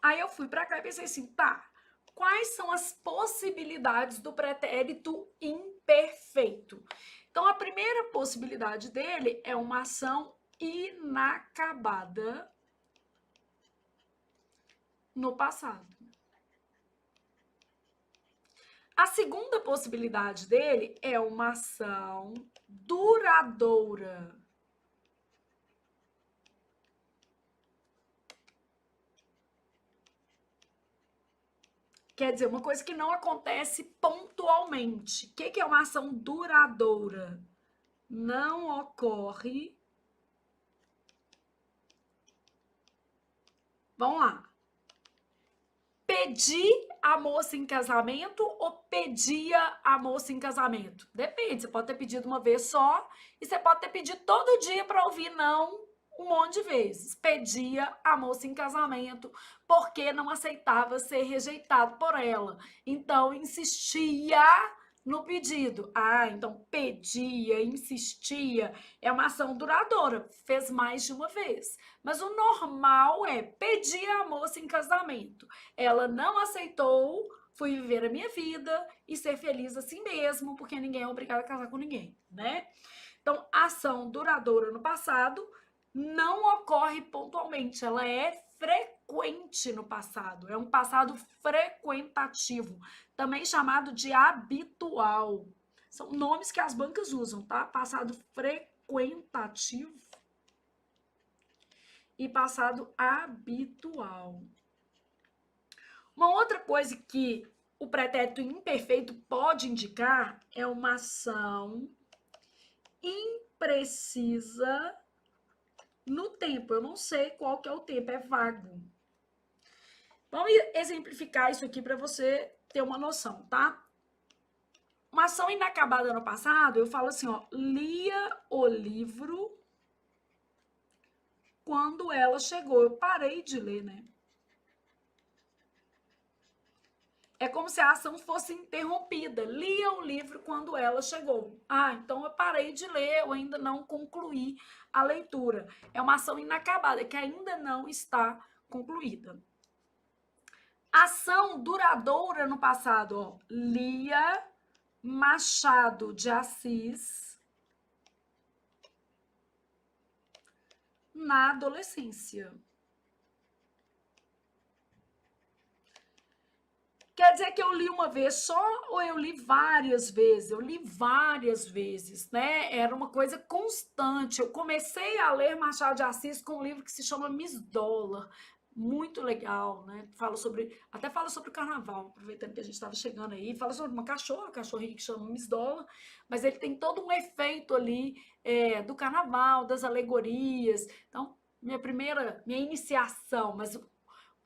Aí eu fui para cá e pensei assim, tá, quais são as possibilidades do pretérito imperfeito? Então, a primeira possibilidade dele é uma ação inacabada no passado. A segunda possibilidade dele é uma ação duradoura. Quer dizer, uma coisa que não acontece pontualmente. O que é uma ação duradoura? Não ocorre. Vamos lá. Pedir a moça em casamento ou pedia a moça em casamento? Depende, você pode ter pedido uma vez só e você pode ter pedido todo dia para ouvir não um monte de vezes. Pedia a moça em casamento porque não aceitava ser rejeitado por ela. Então, insistia no pedido. Ah, então pedia, insistia. É uma ação duradoura. Fez mais de uma vez. Mas o normal é pedir a moça em casamento. Ela não aceitou, fui viver a minha vida e ser feliz assim mesmo, porque ninguém é obrigado a casar com ninguém, né? Então, ação duradoura no passado não ocorre pontualmente, ela é frequente no passado, é um passado frequentativo, também chamado de habitual. São nomes que as bancas usam, tá? Passado frequentativo e passado habitual. Uma outra coisa que o pretérito imperfeito pode indicar é uma ação imprecisa no tempo. Eu não sei qual que é o tempo, é vago. Vamos exemplificar isso aqui para você ter uma noção, tá? Uma ação inacabada no passado, eu falo assim, ó, lia o livro quando ela chegou. Eu parei de ler, né? É como se a ação fosse interrompida. Lia o livro quando ela chegou. Ah, então eu parei de ler, eu ainda não concluí a leitura. É uma ação inacabada, que ainda não está concluída. Ação duradoura no passado, ó. Lia Machado de Assis na adolescência. Quer dizer que eu li uma vez só ou eu li várias vezes? Eu li várias vezes, né? Era uma coisa constante. Eu comecei a ler Machado de Assis com um livro que se chama Miss Dollar. Muito legal, né? Até fala sobre o carnaval, aproveitando que a gente estava chegando aí. Fala sobre uma cachorrinha que chama Miss Dollar, mas ele tem todo um efeito ali do carnaval, das alegorias. Então, minha iniciação, mas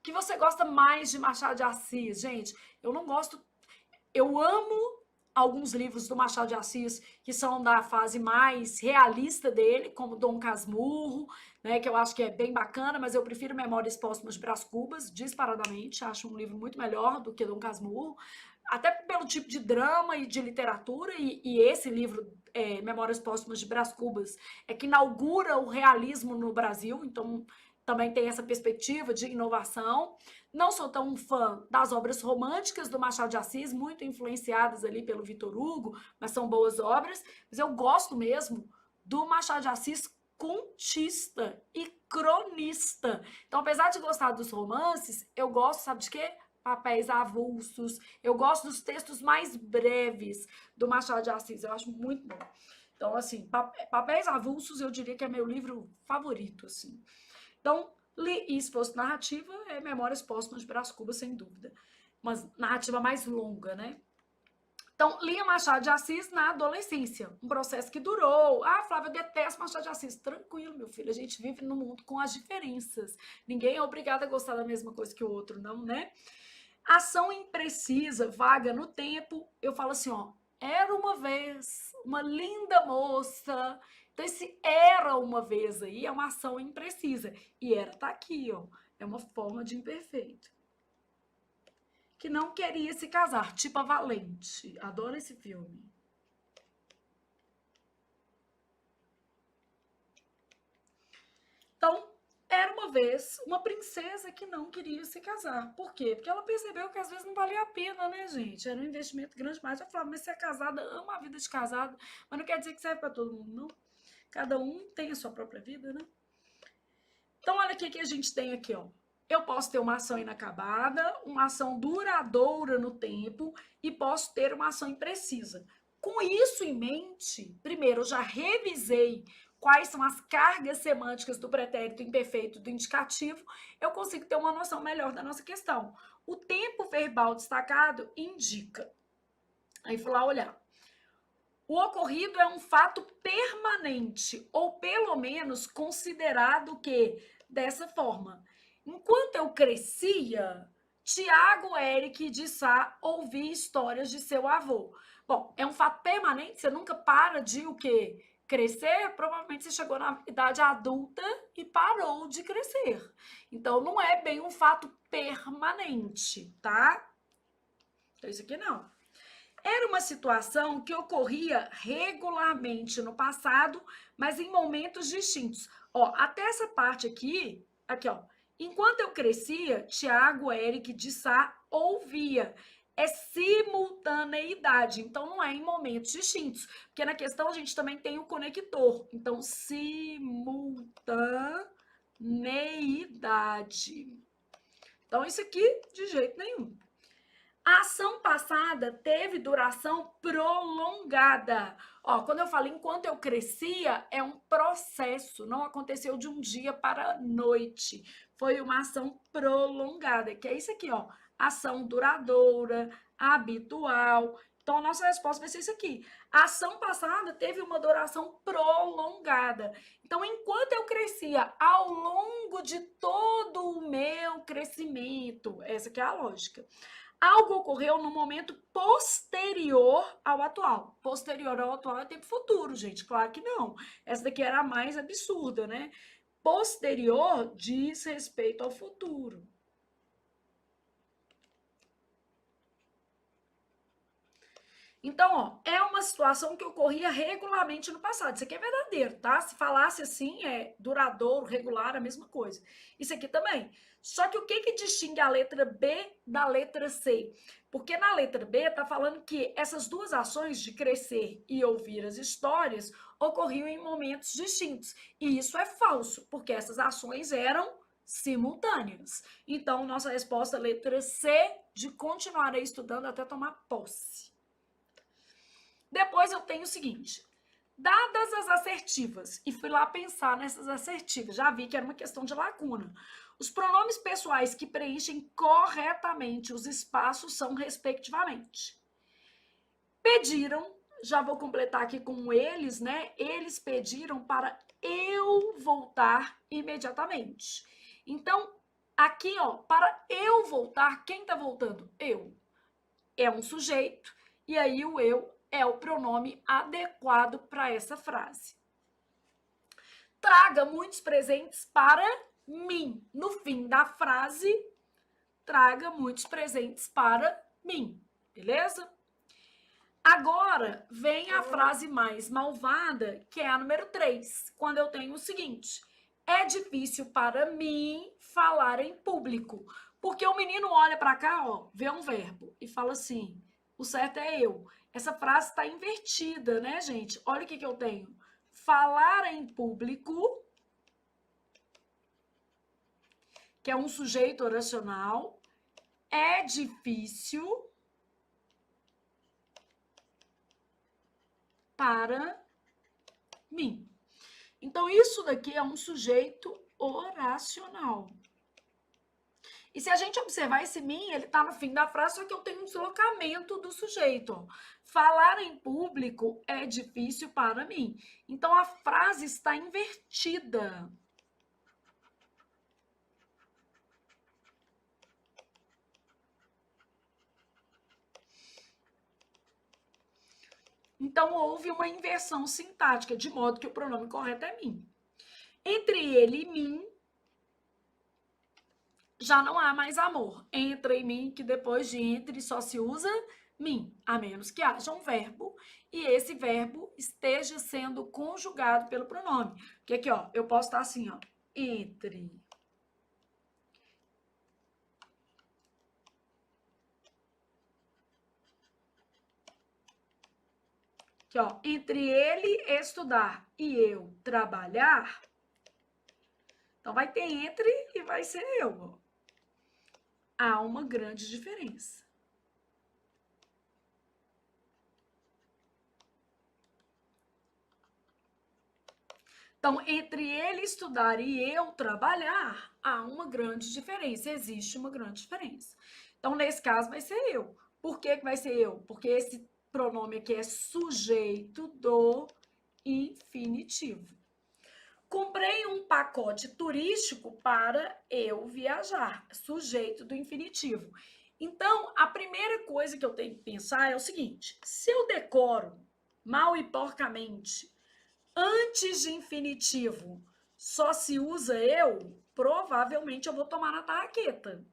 que você gosta mais de Machado de Assis? Gente, eu não gosto. Eu amo alguns livros do Machado de Assis que são da fase mais realista dele, como Dom Casmurro, né, que eu acho que é bem bacana, mas eu prefiro Memórias Póstumas de Brás Cubas, disparadamente. Acho um livro muito melhor do que Dom Casmurro, até pelo tipo de drama e de literatura, e esse livro, Memórias Póstumas de Brás Cubas, é que inaugura o realismo no Brasil, então também tem essa perspectiva de inovação. Não sou tão fã das obras românticas do Machado de Assis, muito influenciadas ali pelo Victor Hugo, mas são boas obras. Mas eu gosto mesmo do Machado de Assis contista e cronista. Então, apesar de gostar dos romances, eu gosto, sabe de quê? Papéis avulsos. Eu gosto dos textos mais breves do Machado de Assis. Eu acho muito bom. Então, assim, Papéis Avulsos eu diria que é meu livro favorito, assim. Então, e se fosse narrativa, é Memórias Póstumas de Brás Cubas, sem dúvida. Uma narrativa mais longa, né? Então, lia Machado de Assis na adolescência, um processo que durou. Ah, Flávia, eu detesto Machado de Assis. Tranquilo, meu filho, a gente vive no mundo com as diferenças. Ninguém é obrigado a gostar da mesma coisa que o outro, não, né? Ação imprecisa, vaga no tempo, eu falo assim, ó, era uma vez uma linda moça. Então, esse era uma vez aí é uma ação imprecisa. E era tá aqui, ó. É uma forma de imperfeito. que não queria se casar, tipo a Valente. Adoro esse filme. Então, era uma vez uma princesa que não queria se casar. Por quê? Porque ela percebeu que às vezes não valia a pena, né, gente? Era um investimento grande demais. Eu falava, mas você é casada, ama a vida de casada, mas não quer dizer que serve para todo mundo, não. Cada um tem a sua própria vida, né? Então, olha o que a gente tem aqui, ó. Eu posso ter uma ação inacabada, uma ação duradoura no tempo e posso ter uma ação imprecisa. Com isso em mente, primeiro, eu já revisei quais são as cargas semânticas do pretérito imperfeito do indicativo, eu consigo ter uma noção melhor da nossa questão. O tempo verbal destacado indica. Aí fui lá olhar. O ocorrido é um fato permanente, ou pelo menos considerado que dessa forma. Enquanto eu crescia, Tiago, Eric e de Sá ouvi histórias de seu avô. Bom, é um fato permanente, você nunca para de o quê? Crescer, provavelmente você chegou na idade adulta e parou de crescer. Então, não é bem um fato permanente, tá? Então, isso aqui não. Era uma situação que ocorria regularmente no passado, mas em momentos distintos. Ó, até essa parte aqui, ó. Enquanto eu crescia, Tiago, Eric de Sá ouvia. É simultaneidade, então não é em momentos distintos. Porque na questão a gente também tem o conector. Então, simultaneidade. Então, isso aqui, de jeito nenhum. A ação passada teve duração prolongada. Ó, quando eu falo enquanto eu crescia, é um processo, não aconteceu de um dia para a noite. Foi uma ação prolongada, que é isso aqui, ó. Ação duradoura, habitual. Então, a nossa resposta vai ser isso aqui. A ação passada teve uma duração prolongada. Então, enquanto eu crescia, ao longo de todo o meu crescimento, essa aqui é a lógica. Algo ocorreu no momento posterior ao atual. Posterior ao atual é tempo futuro, gente. Claro que não. Essa daqui era a mais absurda, né? Posterior diz respeito ao futuro. Então, ó, é uma situação que ocorria regularmente no passado. Isso aqui é verdadeiro, tá? Se falasse assim, é duradouro, regular, a mesma coisa. Isso aqui também. Só que o que distingue a letra B da letra C? Porque na letra B tá falando que essas duas ações de crescer e ouvir as histórias ocorriam em momentos distintos. E isso é falso, porque essas ações eram simultâneas. Então, nossa resposta é letra C, de continuar estudando até tomar posse. Depois eu tenho o seguinte, dadas as assertivas, e fui lá pensar nessas assertivas, já vi que era uma questão de lacuna. Os pronomes pessoais que preenchem corretamente os espaços são respectivamente. Pediram, já vou completar aqui com eles, né? Eles pediram para eu voltar imediatamente. Então, aqui, ó, para eu voltar, quem tá voltando? Eu. É um sujeito, e aí o eu é o pronome adequado para essa frase. Traga muitos presentes para mim. No fim da frase, traga muitos presentes para mim. Beleza? Agora vem a frase mais malvada, que é a número 3, quando eu tenho o seguinte: é difícil para mim falar em público. Porque o menino olha para cá, ó, vê um verbo e fala assim: o certo é eu. Essa frase está invertida, né, gente? Olha o que eu tenho. Falar em público, que é um sujeito oracional, é difícil para mim. Então, isso daqui é um sujeito oracional. E se a gente observar esse mim, ele está no fim da frase, só que eu tenho um deslocamento do sujeito. Falar em público é difícil para mim. Então, a frase está invertida. Então, houve uma inversão sintática, de modo que o pronome correto é mim. Entre ele e mim, já não há mais amor. Entra em mim, que depois de entre só se usa mim, a menos que haja um verbo e esse verbo esteja sendo conjugado pelo pronome. Porque aqui, ó, eu posso estar assim, ó, entre. Aqui, ó, entre ele estudar e eu trabalhar. Então, vai ter entre e vai ser eu. Ó. Há uma grande diferença. Então, entre ele estudar e eu trabalhar, há uma grande diferença. Existe uma grande diferença. Então, nesse caso, vai ser eu. Por que vai ser eu? Porque esse pronome aqui é sujeito do infinitivo. Comprei um pacote turístico para eu viajar. Sujeito do infinitivo. Então, a primeira coisa que eu tenho que pensar é o seguinte: se eu decoro mal e porcamente antes de infinitivo só se usa eu, provavelmente eu vou tomar na tarraqueta.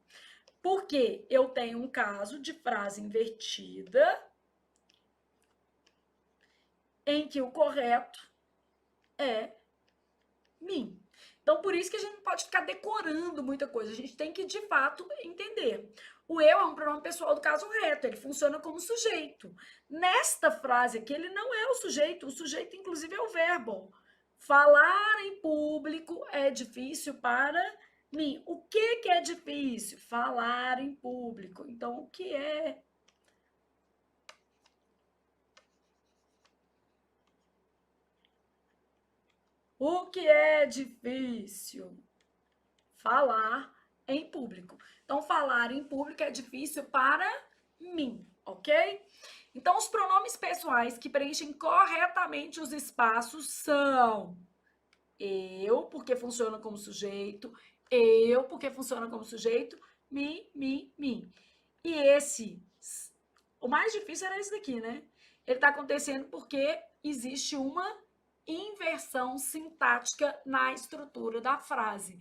Porque eu tenho um caso de frase invertida em que o correto é mim. Então, por isso que a gente não pode ficar decorando muita coisa. A gente tem que, de fato, entender. O eu é um pronome pessoal do caso reto, ele funciona como sujeito. Nesta frase aqui, ele não é o sujeito, inclusive, é o verbo. Falar em público é difícil para mim. O que é difícil? Falar em público. Então, o que é? O que é difícil? Falar em público. Então, falar em público é difícil para mim, ok? Então, os pronomes pessoais que preenchem corretamente os espaços são eu, porque funciona como sujeito, eu, porque funciona como sujeito, me. E esse, o mais difícil era esse daqui, né? Ele está acontecendo porque existe uma inversão sintática na estrutura da frase.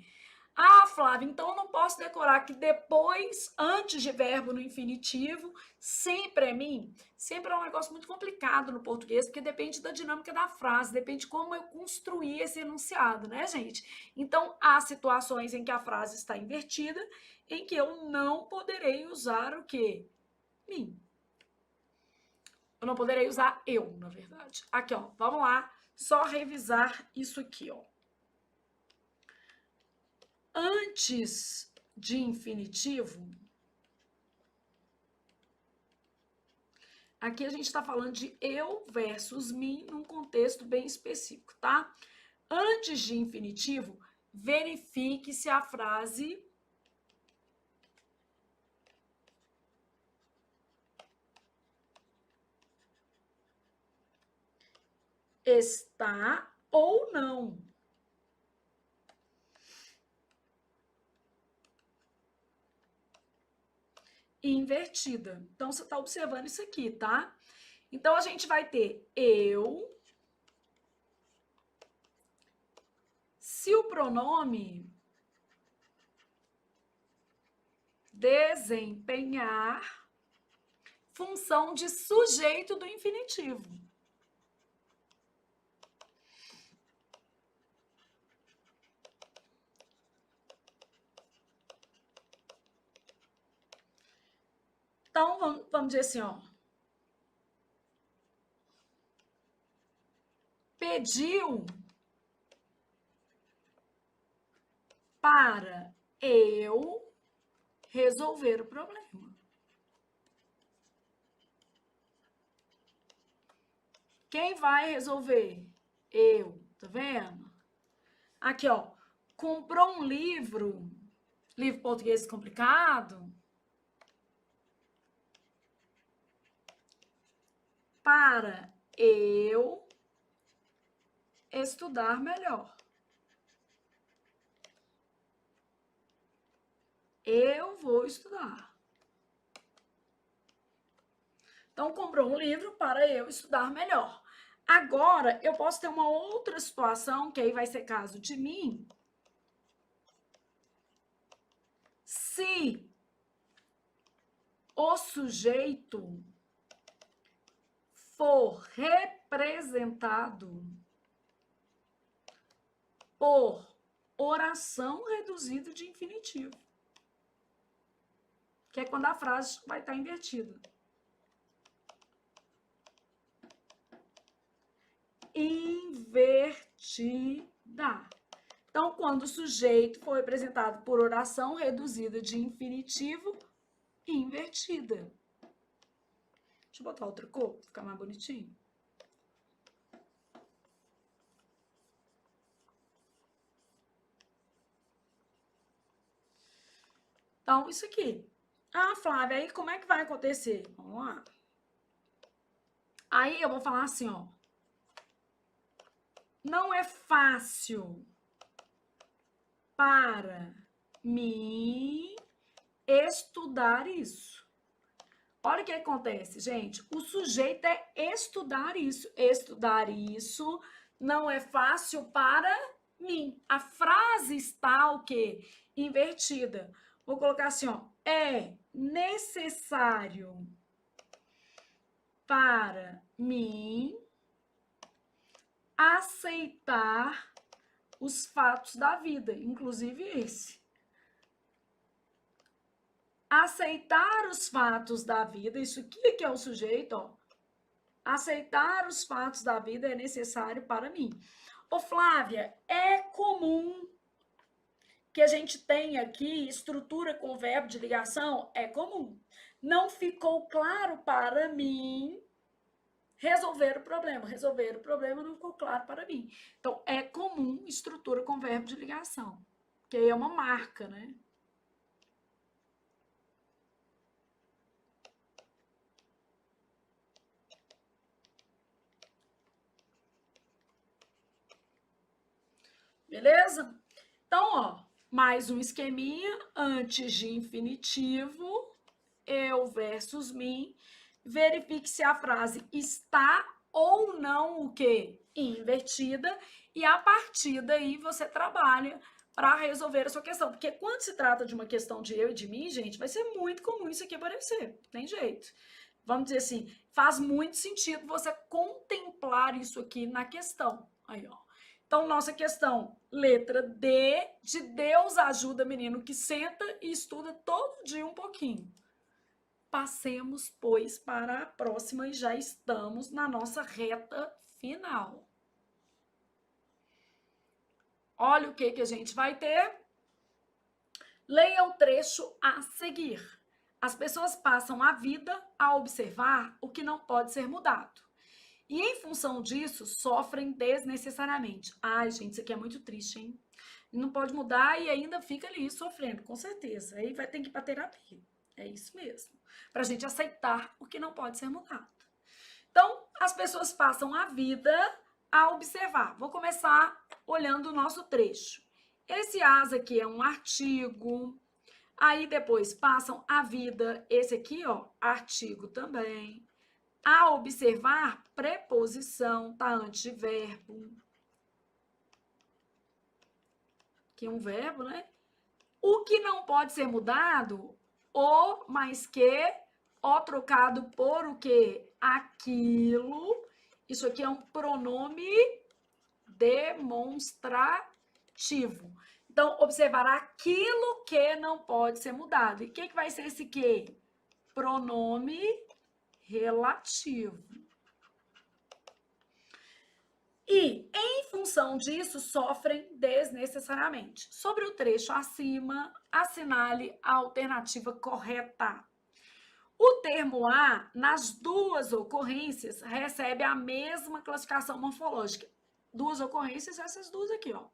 Ah, Flávia, então eu não posso decorar que depois, antes de verbo no infinitivo, sempre é mim? Sempre é um negócio muito complicado no português, porque depende da dinâmica da frase, depende de como eu construir esse enunciado, né, gente? Então, há situações em que a frase está invertida, em que eu não poderei usar o quê? Mim. Eu não poderei usar eu, na verdade. Aqui, ó, vamos lá, só revisar isso aqui, ó. Antes de infinitivo, aqui a gente está falando de eu versus mim num contexto bem específico, tá? Antes de infinitivo, verifique se a frase está ou não. Invertida. Então, você está observando isso aqui, tá? Então, a gente vai ter eu. Se o pronome desempenhar função de sujeito do infinitivo. Então, vamos dizer assim, ó. Pediu para eu resolver o problema. Quem vai resolver? Eu, tá vendo? Aqui, ó. Comprou um livro português complicado, para eu estudar melhor. Eu vou estudar. Então, comprou um livro para eu estudar melhor. Agora, eu posso ter uma outra situação, que aí vai ser caso de mim. Se o sujeito for representado por oração reduzida de infinitivo, que é quando a frase vai estar invertida. Invertida. Então, quando o sujeito for representado por oração reduzida de infinitivo invertida. Deixa eu botar outra cor para ficar mais bonitinho. Então, isso aqui. Ah, Flávia, aí como é que vai acontecer? Vamos lá. Aí eu vou falar assim, ó. Não é fácil para mim estudar isso. Olha o que acontece, gente. O sujeito é estudar isso. Estudar isso não é fácil para mim. A frase está o quê? Invertida. Vou colocar assim, ó. É necessário para mim aceitar os fatos da vida, inclusive esse. Aceitar os fatos da vida, isso aqui que é o sujeito, ó. Aceitar os fatos da vida é necessário para mim. Ô, Flávia, é comum que a gente tenha aqui estrutura com verbo de ligação? É comum. Não ficou claro para mim resolver o problema. Resolver o problema não ficou claro para mim. Então, é comum estrutura com verbo de ligação, que aí é uma marca, né? Beleza? Então, ó, mais um esqueminha antes de infinitivo, eu versus mim. Verifique se a frase está ou não o quê? Invertida. E a partir daí você trabalha para resolver a sua questão. Porque quando se trata de uma questão de eu e de mim, gente, vai ser muito comum isso aqui aparecer. Tem jeito. Vamos dizer assim, faz muito sentido você contemplar isso aqui na questão. Aí, ó. Então, nossa questão, letra D, de Deus ajuda menino que senta e estuda todo dia um pouquinho. Passemos, pois, para a próxima e já estamos na nossa reta final. Olha o que a gente vai ter. Leia o trecho a seguir. As pessoas passam a vida a observar o que não pode ser mudado. E, em função disso, sofrem desnecessariamente. Ai, gente, isso aqui é muito triste, hein? Não pode mudar e ainda fica ali sofrendo, com certeza. Aí vai ter que ir para terapia. É isso mesmo. Para a gente aceitar o que não pode ser mudado. Então, as pessoas passam a vida a observar. Vou começar olhando o nosso trecho. Esse as aqui é um artigo. Aí depois passam a vida. Esse aqui, ó, artigo também. A observar, preposição, tá antes de verbo. Que é um verbo, né? O que não pode ser mudado, o mais que, o trocado por o quê? Aquilo. Isso aqui é um pronome demonstrativo. Então, observar aquilo que não pode ser mudado. E o que vai ser esse que? Pronome relativo. E, em função disso, sofrem desnecessariamente. Sobre o trecho acima, assinale a alternativa correta. O termo a, nas duas ocorrências, recebe a mesma classificação morfológica. Duas ocorrências, essas duas aqui, ó.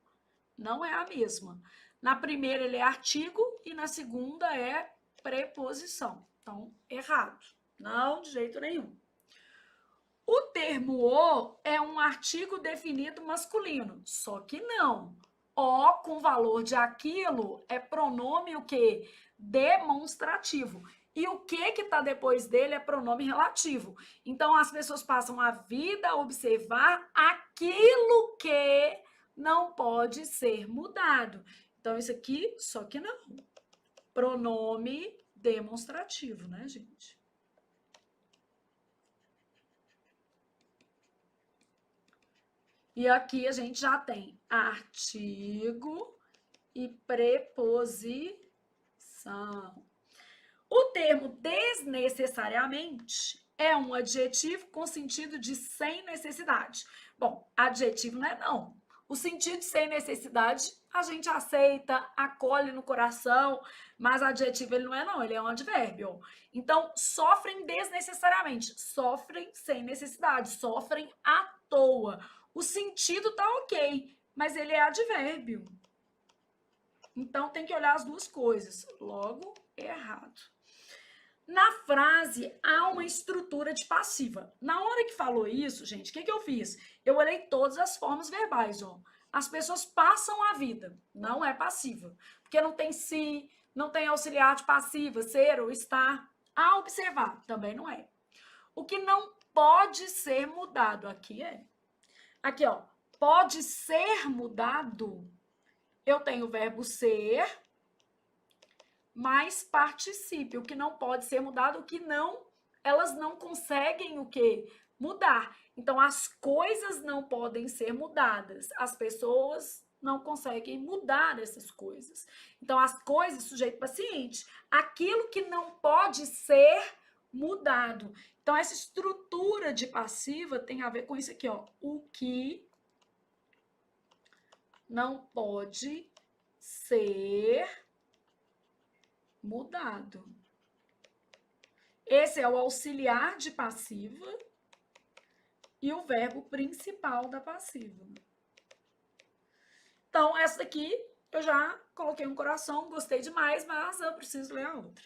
Não é a mesma. Na primeira, ele é artigo e na segunda é preposição. Então, errado. Não, de jeito nenhum. O termo o é um artigo definido masculino, só que não. O com valor de aquilo é pronome o quê? Demonstrativo. E o que está depois dele é pronome relativo. Então, as pessoas passam a vida a observar aquilo que não pode ser mudado. Então, isso aqui, só que não. pronome demonstrativo, né, gente? E aqui a gente já tem artigo e preposição. O termo desnecessariamente é um adjetivo com sentido de sem necessidade. Bom, adjetivo não é não. O sentido de sem necessidade a gente aceita, acolhe no coração, mas adjetivo ele não é não, ele é um advérbio. Então, sofrem desnecessariamente, sofrem sem necessidade, sofrem à toa. O sentido tá ok, mas ele é advérbio. Então, tem que olhar as duas coisas. Logo, errado. Na frase, há uma estrutura de passiva. Na hora que falou isso, gente, o que eu fiz? Eu olhei todas as formas verbais, ó. As pessoas passam a vida, não é passiva. Porque não tem se, não tem auxiliar de passiva, ser ou estar. A observar, também não é. O que não pode ser mudado, aqui é. Aqui, ó, pode ser mudado. Eu tenho o verbo ser mais particípio, o que não pode ser mudado, o que não, elas não conseguem o quê? Mudar. Então, as coisas não podem ser mudadas. As pessoas não conseguem mudar essas coisas. Então, as coisas, sujeito paciente, aquilo que não pode ser mudado. Então, essa estrutura de passiva tem a ver com isso aqui, ó. O que não pode ser mudado. Esse é o auxiliar de passiva e o verbo principal da passiva. Então, essa daqui eu já coloquei um coração, gostei demais, mas eu preciso ler a outra.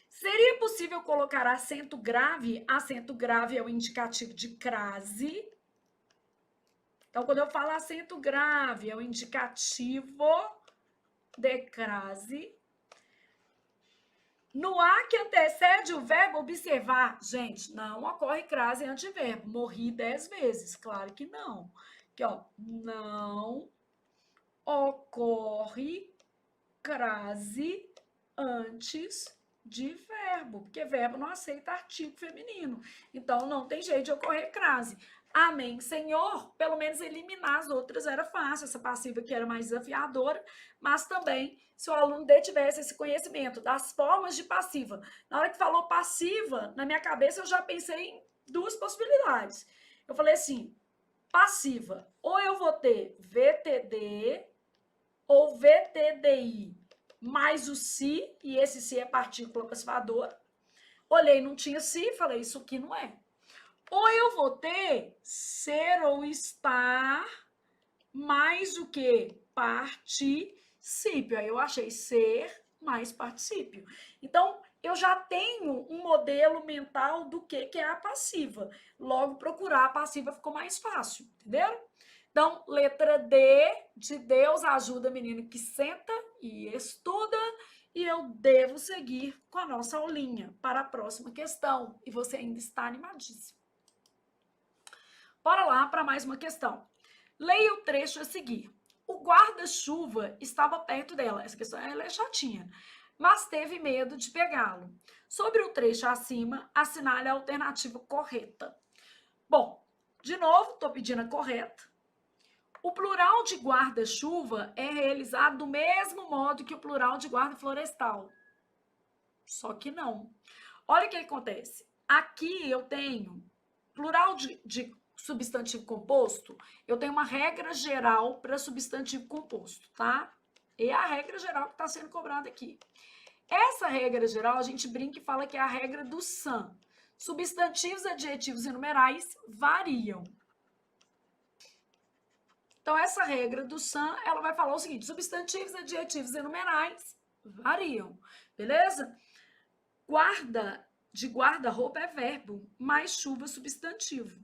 Seria possível colocar acento grave? Acento grave é o indicativo de crase. Então, quando eu falo acento grave, é o indicativo de crase. No A que antecede o verbo observar, gente, não ocorre crase em antiverbo. Morri 10 vezes, claro que não. Aqui, ó, não ocorre crase antes de verbo, porque verbo não aceita artigo feminino. Então, não tem jeito de ocorrer crase. Amém, Senhor. Pelo menos eliminar as outras era fácil, essa passiva que era mais desafiadora, mas também, se o aluno tivesse esse conhecimento das formas de passiva. Na hora que falou passiva, na minha cabeça eu já pensei em duas possibilidades. Eu falei assim, passiva, ou eu vou ter VTD ou VTDI mais o se, e esse se é partícula passiva-dora. Olhei, não tinha se, falei, isso aqui não é. Ou eu vou ter ser ou estar mais o que? Particípio. Aí eu achei ser mais particípio. Então, eu já tenho um modelo mental do que é a passiva. Logo, procurar a passiva ficou mais fácil, entenderam? Então, letra D de Deus ajuda menino que senta e estuda. E eu devo seguir com a nossa aulinha para a próxima questão. E você ainda está animadíssimo. Bora lá para mais uma questão. Leia o trecho a seguir. O guarda-chuva estava perto dela. Essa questão ela é chatinha, mas teve medo de pegá-lo. Sobre o trecho acima, assinale a alternativa correta. Bom, de novo, estou pedindo a correta. O plural de guarda-chuva é realizado do mesmo modo que o plural de guarda florestal. Só que não. Olha o que acontece. Aqui eu tenho plural de substantivo composto, eu tenho uma regra geral para substantivo composto, tá? É a regra geral que está sendo cobrada aqui. Essa regra geral, a gente brinca e fala que é a regra do SAM. Substantivos, adjetivos e numerais variam. Então, essa regra do SAM, ela vai falar o seguinte, substantivos, adjetivos e numerais variam, beleza? De guarda-roupa é verbo, mais chuva substantivo.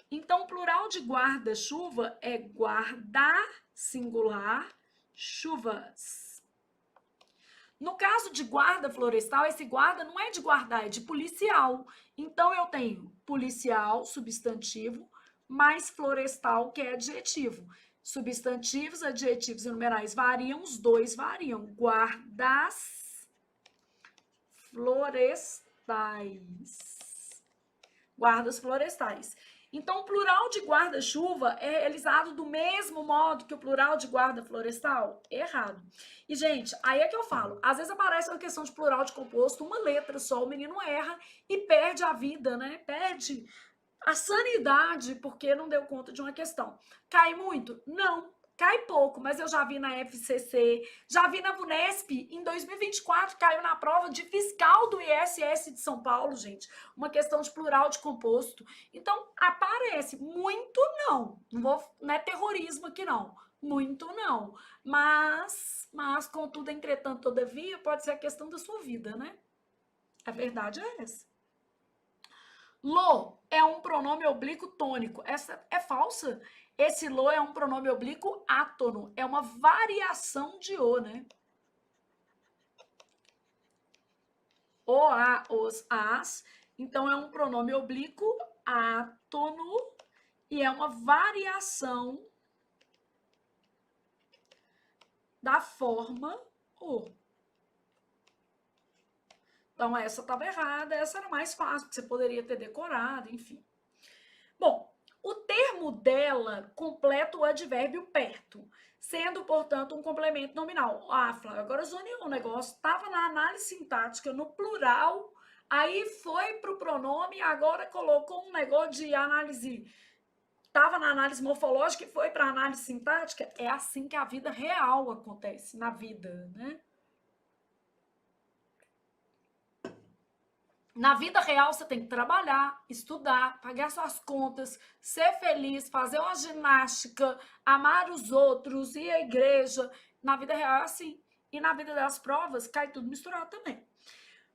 Então, o plural de guarda-chuva é guardar, singular, chuvas. No caso de guarda florestal, esse guarda não é de guardar, é de policial. Então, eu tenho policial, substantivo, mais florestal, que é adjetivo. Substantivos, adjetivos e numerais variam, os dois variam. Guardas florestais. Guardas florestais. Então, o plural de guarda-chuva é realizado do mesmo modo que o plural de guarda florestal? Errado. E, gente, aí é que eu falo. Às vezes aparece uma questão de plural de composto, uma letra só, o menino erra e perde a vida, né? Perde a sanidade porque não deu conta de uma questão. Cai muito? Não. Cai pouco, mas eu já vi na FCC, já vi na VUNESP, em 2024 caiu na prova de fiscal do ISS de São Paulo, gente, uma questão de plural de composto. Então, aparece, muito não, não é terrorismo aqui não, muito não, mas contudo, entretanto, todavia, pode ser a questão da sua vida, né? A verdade é essa. Lo é um pronome oblíquo tônico. Essa é falsa. Esse lo é um pronome oblíquo átono. É uma variação de o, né? O, a, os, as. Então, é um pronome oblíquo átono e é uma variação da forma o. Então, essa estava errada, essa era mais fácil, que você poderia ter decorado, enfim. Bom, o termo dela completa o advérbio perto, sendo, portanto, um complemento nominal. Ah, Flávia, agora zoneou um negócio. Estava na análise sintática, no plural, aí foi para o pronome, agora colocou um negócio de análise. Estava na análise morfológica e foi para a análise sintática. É assim que a vida real acontece, na vida, né? Na vida real, você tem que trabalhar, estudar, pagar suas contas, ser feliz, fazer uma ginástica, amar os outros, ir à igreja. Na vida real é assim. E na vida das provas, cai tudo misturado também.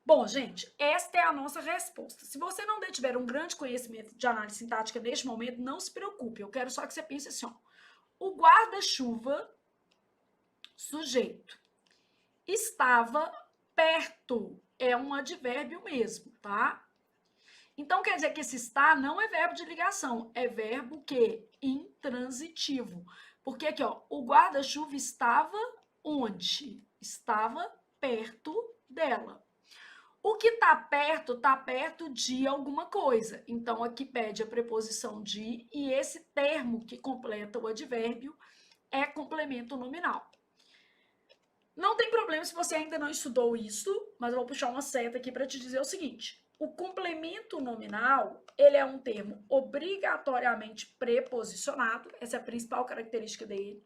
Bom, gente, esta é a nossa resposta. Se você não tiver um grande conhecimento de análise sintática neste momento, não se preocupe. Eu quero só que você pense assim, ó. O guarda-chuva, sujeito, estava perto. É um advérbio mesmo, tá? Então, quer dizer que esse estar não é verbo de ligação, é verbo que? Intransitivo. Porque aqui, ó, o guarda-chuva estava onde? Estava perto dela. O que tá perto de alguma coisa. Então, aqui pede a preposição de, e esse termo que completa o advérbio é complemento nominal. Não tem problema se você ainda não estudou isso, mas eu vou puxar uma seta aqui para te dizer o seguinte. O complemento nominal, ele é um termo obrigatoriamente preposicionado, essa é a principal característica dele.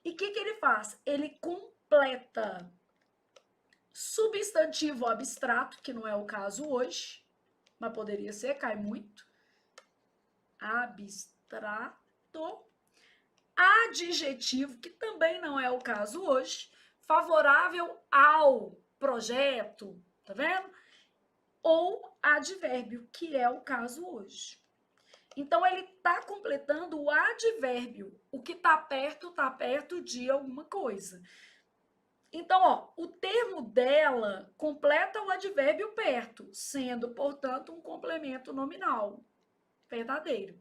E o que ele faz? Ele completa substantivo abstrato, que não é o caso hoje, mas poderia ser, cai muito. Abstrato. Adjetivo, que também não é o caso hoje, favorável ao projeto, tá vendo? Ou advérbio, que é o caso hoje. Então, ele está completando o advérbio. O que está perto de alguma coisa. Então, ó, o termo dela completa o advérbio perto, sendo, portanto, um complemento nominal verdadeiro.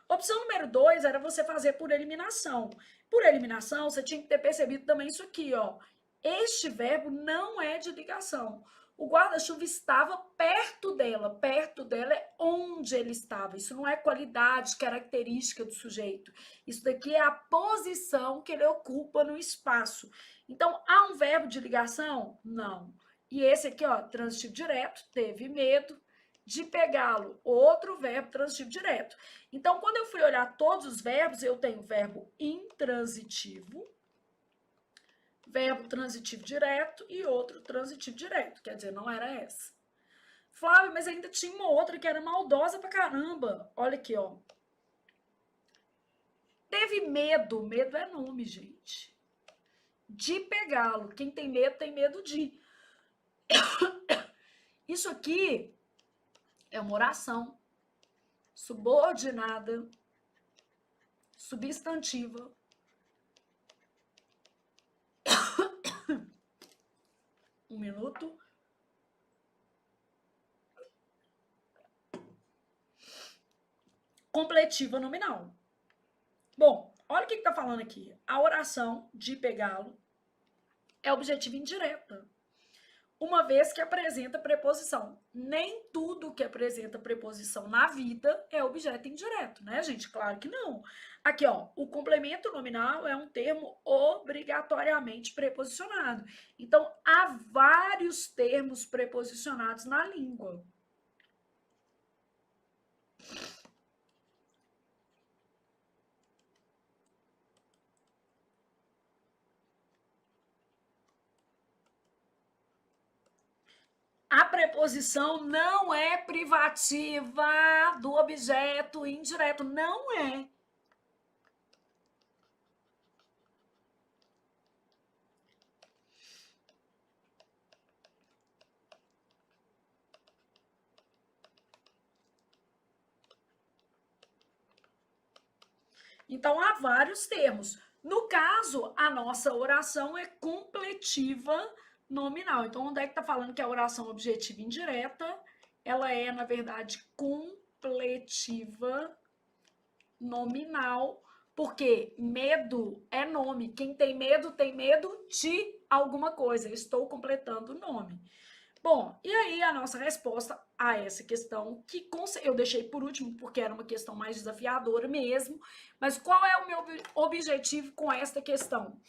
Opção número 2 era você fazer por eliminação. Por eliminação, você tinha que ter percebido também isso aqui, ó. Este verbo não é de ligação. O guarda-chuva estava perto dela. Perto dela é onde ele estava. Isso não é qualidade, característica do sujeito. Isso daqui é a posição que ele ocupa no espaço. Então, há um verbo de ligação? Não. E esse aqui, ó, transitivo direto, teve medo de pegá-lo. Outro verbo transitivo direto. Então, quando eu fui olhar todos os verbos, eu tenho verbo intransitivo, verbo transitivo direto e outro transitivo direto. Quer dizer, não era essa. Flávia, mas ainda tinha uma outra que era maldosa pra caramba. Olha aqui, ó. Teve medo. Medo é nome, gente. De pegá-lo. Quem tem medo de. Isso aqui é uma oração subordinada, substantiva. Um minuto. Completiva nominal. Bom, olha o que está falando aqui. A oração de pegá-lo é objetivo indireta. uma vez que apresenta preposição. Nem tudo que apresenta preposição na vida é objeto indireto, né, gente? Claro que não. Aqui, ó, o complemento nominal é um termo obrigatoriamente preposicionado. Então, há vários termos preposicionados na língua. A preposição não é privativa do objeto indireto, não é. Então, há vários termos. No caso, a nossa oração é completiva nominal. Então, onde é que está falando que a oração objetiva indireta, ela é, na verdade, completiva nominal, porque medo é nome. Quem tem medo de alguma coisa. Eu estou completando o nome. Bom, e aí a nossa resposta a essa questão, que eu deixei por último porque era uma questão mais desafiadora mesmo, mas qual é o meu objetivo com esta questão?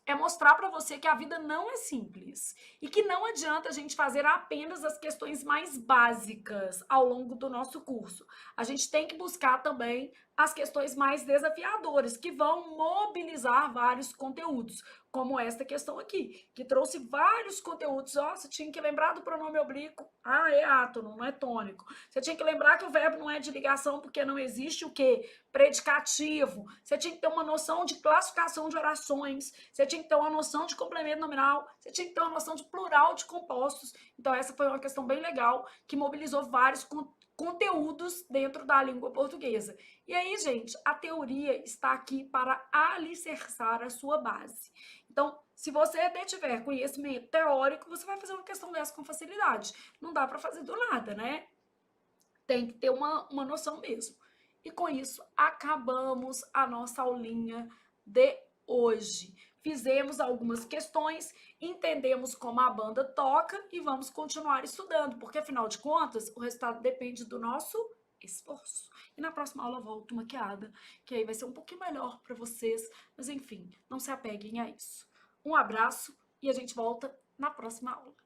É mostrar para você que a vida não é simples e que não adianta a gente fazer apenas as questões mais básicas ao longo do nosso curso. A gente tem que buscar também as questões mais desafiadoras, que vão mobilizar vários conteúdos, como esta questão aqui, que trouxe vários conteúdos. Ó, você tinha que lembrar do pronome oblíquo. Ah, é átono, não é tônico. Você tinha que lembrar que o verbo não é de ligação porque não existe o quê? Predicativo. Você tinha que ter uma noção de classificação de orações. Você tinha que ter uma noção de complemento nominal. Você tinha que ter uma noção de plural de compostos. Então, essa foi uma questão bem legal que mobilizou vários conteúdos dentro da língua portuguesa. E aí, gente, a teoria está aqui para alicerçar a sua base. Então, se você tiver conhecimento teórico, você vai fazer uma questão dessa com facilidade. Não dá para fazer do nada, né? Tem que ter uma noção mesmo. E com isso, acabamos a nossa aulinha de hoje. Fizemos algumas questões, entendemos como a banda toca e vamos continuar estudando, porque afinal de contas, o resultado depende do nosso esforço. E na próxima aula eu volto maquiada, que aí vai ser um pouquinho melhor para vocês, mas enfim, não se apeguem a isso. Um abraço e a gente volta na próxima aula.